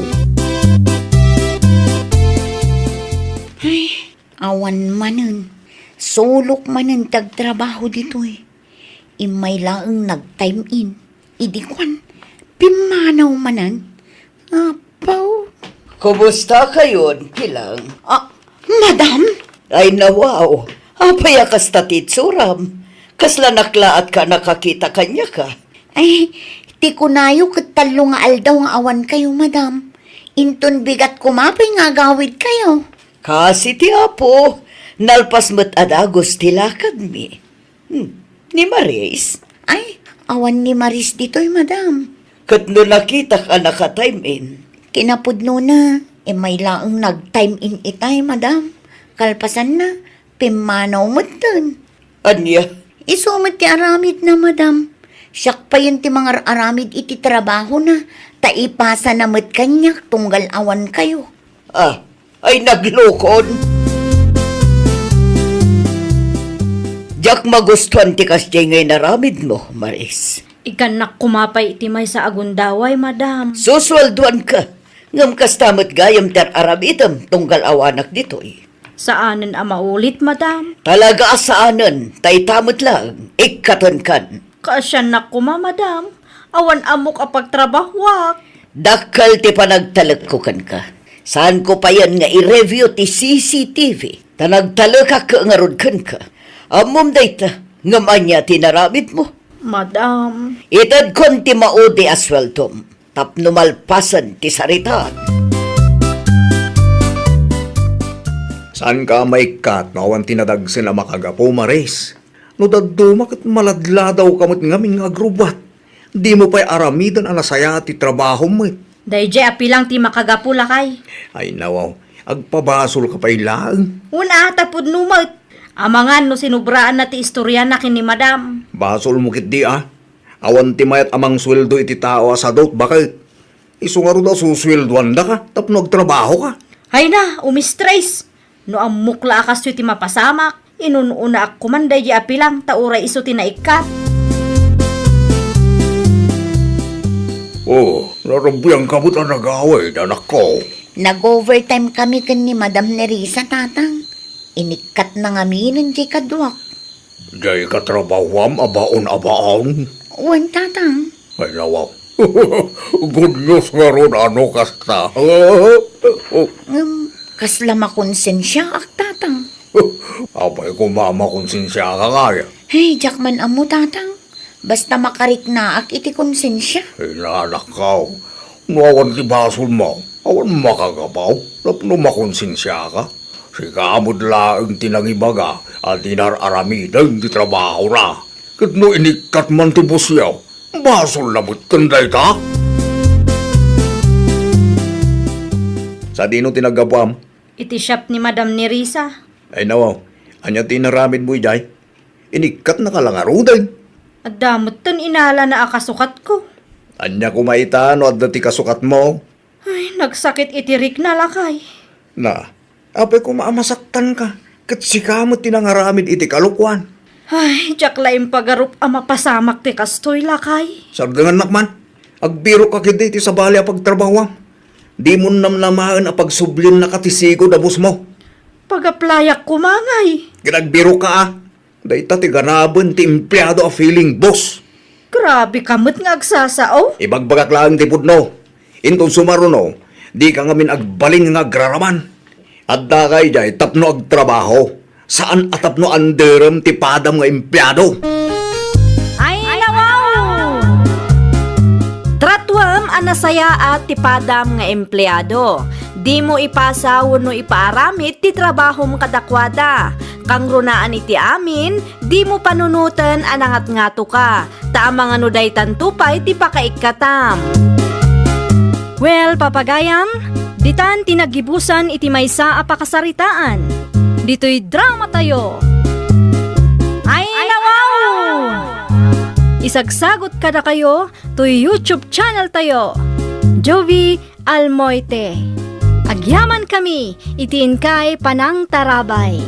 C: Ay, awan manen. Sulok manen tagtrabaho dito eh. Imay laang nag-time in. Idikwan, pimanaw manan. Apaw.
H: Kumusta kayo, Pilang?
C: Madam?
H: Ay nawaw, apaya kas tatitsuram. Kasla naklaat ka nakakita kanya ka.
C: Ay, ti kunayo kat talo nga aldaw nga awan kayo, madam. Inton bigat kumapay nga gawid kayo.
H: Kasi ti apo, nalpas mo't adagos tilakad mi. Ni Maris,
C: Ay, awan ni Maris dito'y, madam.
H: kat no nakita ka naka-time in.
C: Kinapudno na, may laang nag-time in itay, madam. Kalpasan na, pimanaw mo dun.
H: Anya,
C: Isumit ti aramid na, madam. Siyak pa yun ti mga aramid iti trabaho na. Taipasa na mo't kanyak tunggal awan kayo.
H: ay naglukon. Jak magustuhan ti kasjay ngay naramid mo, Maris.
A: Ikanak kumapay iti may sa agundaway, madam.
H: Suswalduan ka. Ngam kastamot gayam ter aramitam tunggal awanak ditoy.
A: Saanan a maulit, madam?
H: Talaga asaanan, tay tamot lang, ikatan kan.
A: Kaasyan na kuma, madam. Awan amok a pagtrabahwak.
H: Dakal ti panagtalagkukan ka. Saan ko pa yan nga i-review ti CCTV? Tanagtalaka ka nga rodkan ka. Amom dayta, ngam anya tinaramid mo.
A: Madam.
H: Itad kon ti maudi asweltom. Tapno malpasan ti saritaan.
B: Saan ka maikat na awan tinadagsin na makagapo, Maris? No dadumak at maladla daw kamot ngamin nga agrubat. Di mo pa'y aramidan ang nasaya ti trabaho mo.
A: Dayjay apilang ti makagapula kay.
B: Ay nawaw, agpabasol ka pa'y lang.
A: Una tapod numot. Amangan no sinubraan na ti istorya na kin ni madam.
B: Basol mo kit di Awan ti mayat amang sweldo iti tao asadot, bakit? Iso nga ro daw susweldoan da ka, tapno agtrabaho ka.
A: Hay na, umistress. No amukla akas ti mapasamak, inununa ak kumanday di apilang, tauray iso ti naikat.
B: Oh, narabiyang kamot ang nagaway, anak ko.
C: Nag-overtime kami kan ni Madam Nerissa, tatang. Inikat na nga minin di kaduak.
B: Jay katrabawam abaon-abaon.
C: Uwan, tatang.
B: Ay nawaw. Good news nga ron, ano kasta.
C: Kasla makonsensya ak, tatang.
B: Abay ko mama kung sinsya ka kaya.
C: Hey, Jackman amo, tatang. Basta makarik na ak iti konsensya.
B: Ay nanak ka. Nuawan ti basol mo. Awan makagabaw. Napno makonsinsya ka. Si kamod laang tinangibaga at tinararamidan ti trabaho na. Kat no inikat man ti busyaw. Basol na mo't tanday ta. Sa dino tinagabwam.
A: Iti shop ni Madam Nerissa.
B: Ay nawaw. Anya tinaramid mo jay. Inikat na kalangarudan.
A: At damot tan inala na akasukat ko.
B: Anya kumaita no at dati kasukat mo.
A: Ay, nagsakit itirik na lakay.
B: Na, apay ko maamasaktan ka. Kat si kamot tinangaramid iti kalukwan.
A: Ay, jaklaim pagarup ang mapasamak ti kastoy lakay.
B: Sardangan nakman, agbiro ka kiti iti sa bali a pagtrabawam. Di mo namnamaan a pagsublin na katisigo dabos mo.
A: Pagaplayak kumangay.
B: Ginagbiro ka Dahita ti ganaban ti empleyado a feeling boss.
A: Grabe kamot nga agsasao.
B: Ibagbagak lang ti pudno. Inton sumaruno, di ka ngamin agbalin nga agraraman. At dakay jay tapno agtrabaho. Saan atapno anderem ti padam nga empleyado.
A: Ay, nawaw! Tratwam anasaya at tipadam nga empleyado. Di mo ipasa wano ipaaramit ti trabaho mo kadakwada. Kang runaan iti amin, di mo panunutan anangat ngato ka. Taamang ano day tantupay ti pakaikatam. Well, papagayam, ditan tinagibusan iti maysa a pakasaritaan. Dito'y drama tayo. Ay, nawaw! Isagsagot kada kayo to YouTube channel tayo. Jovi Almoite. Agyaman kami, itiin kay Panang Tarabay.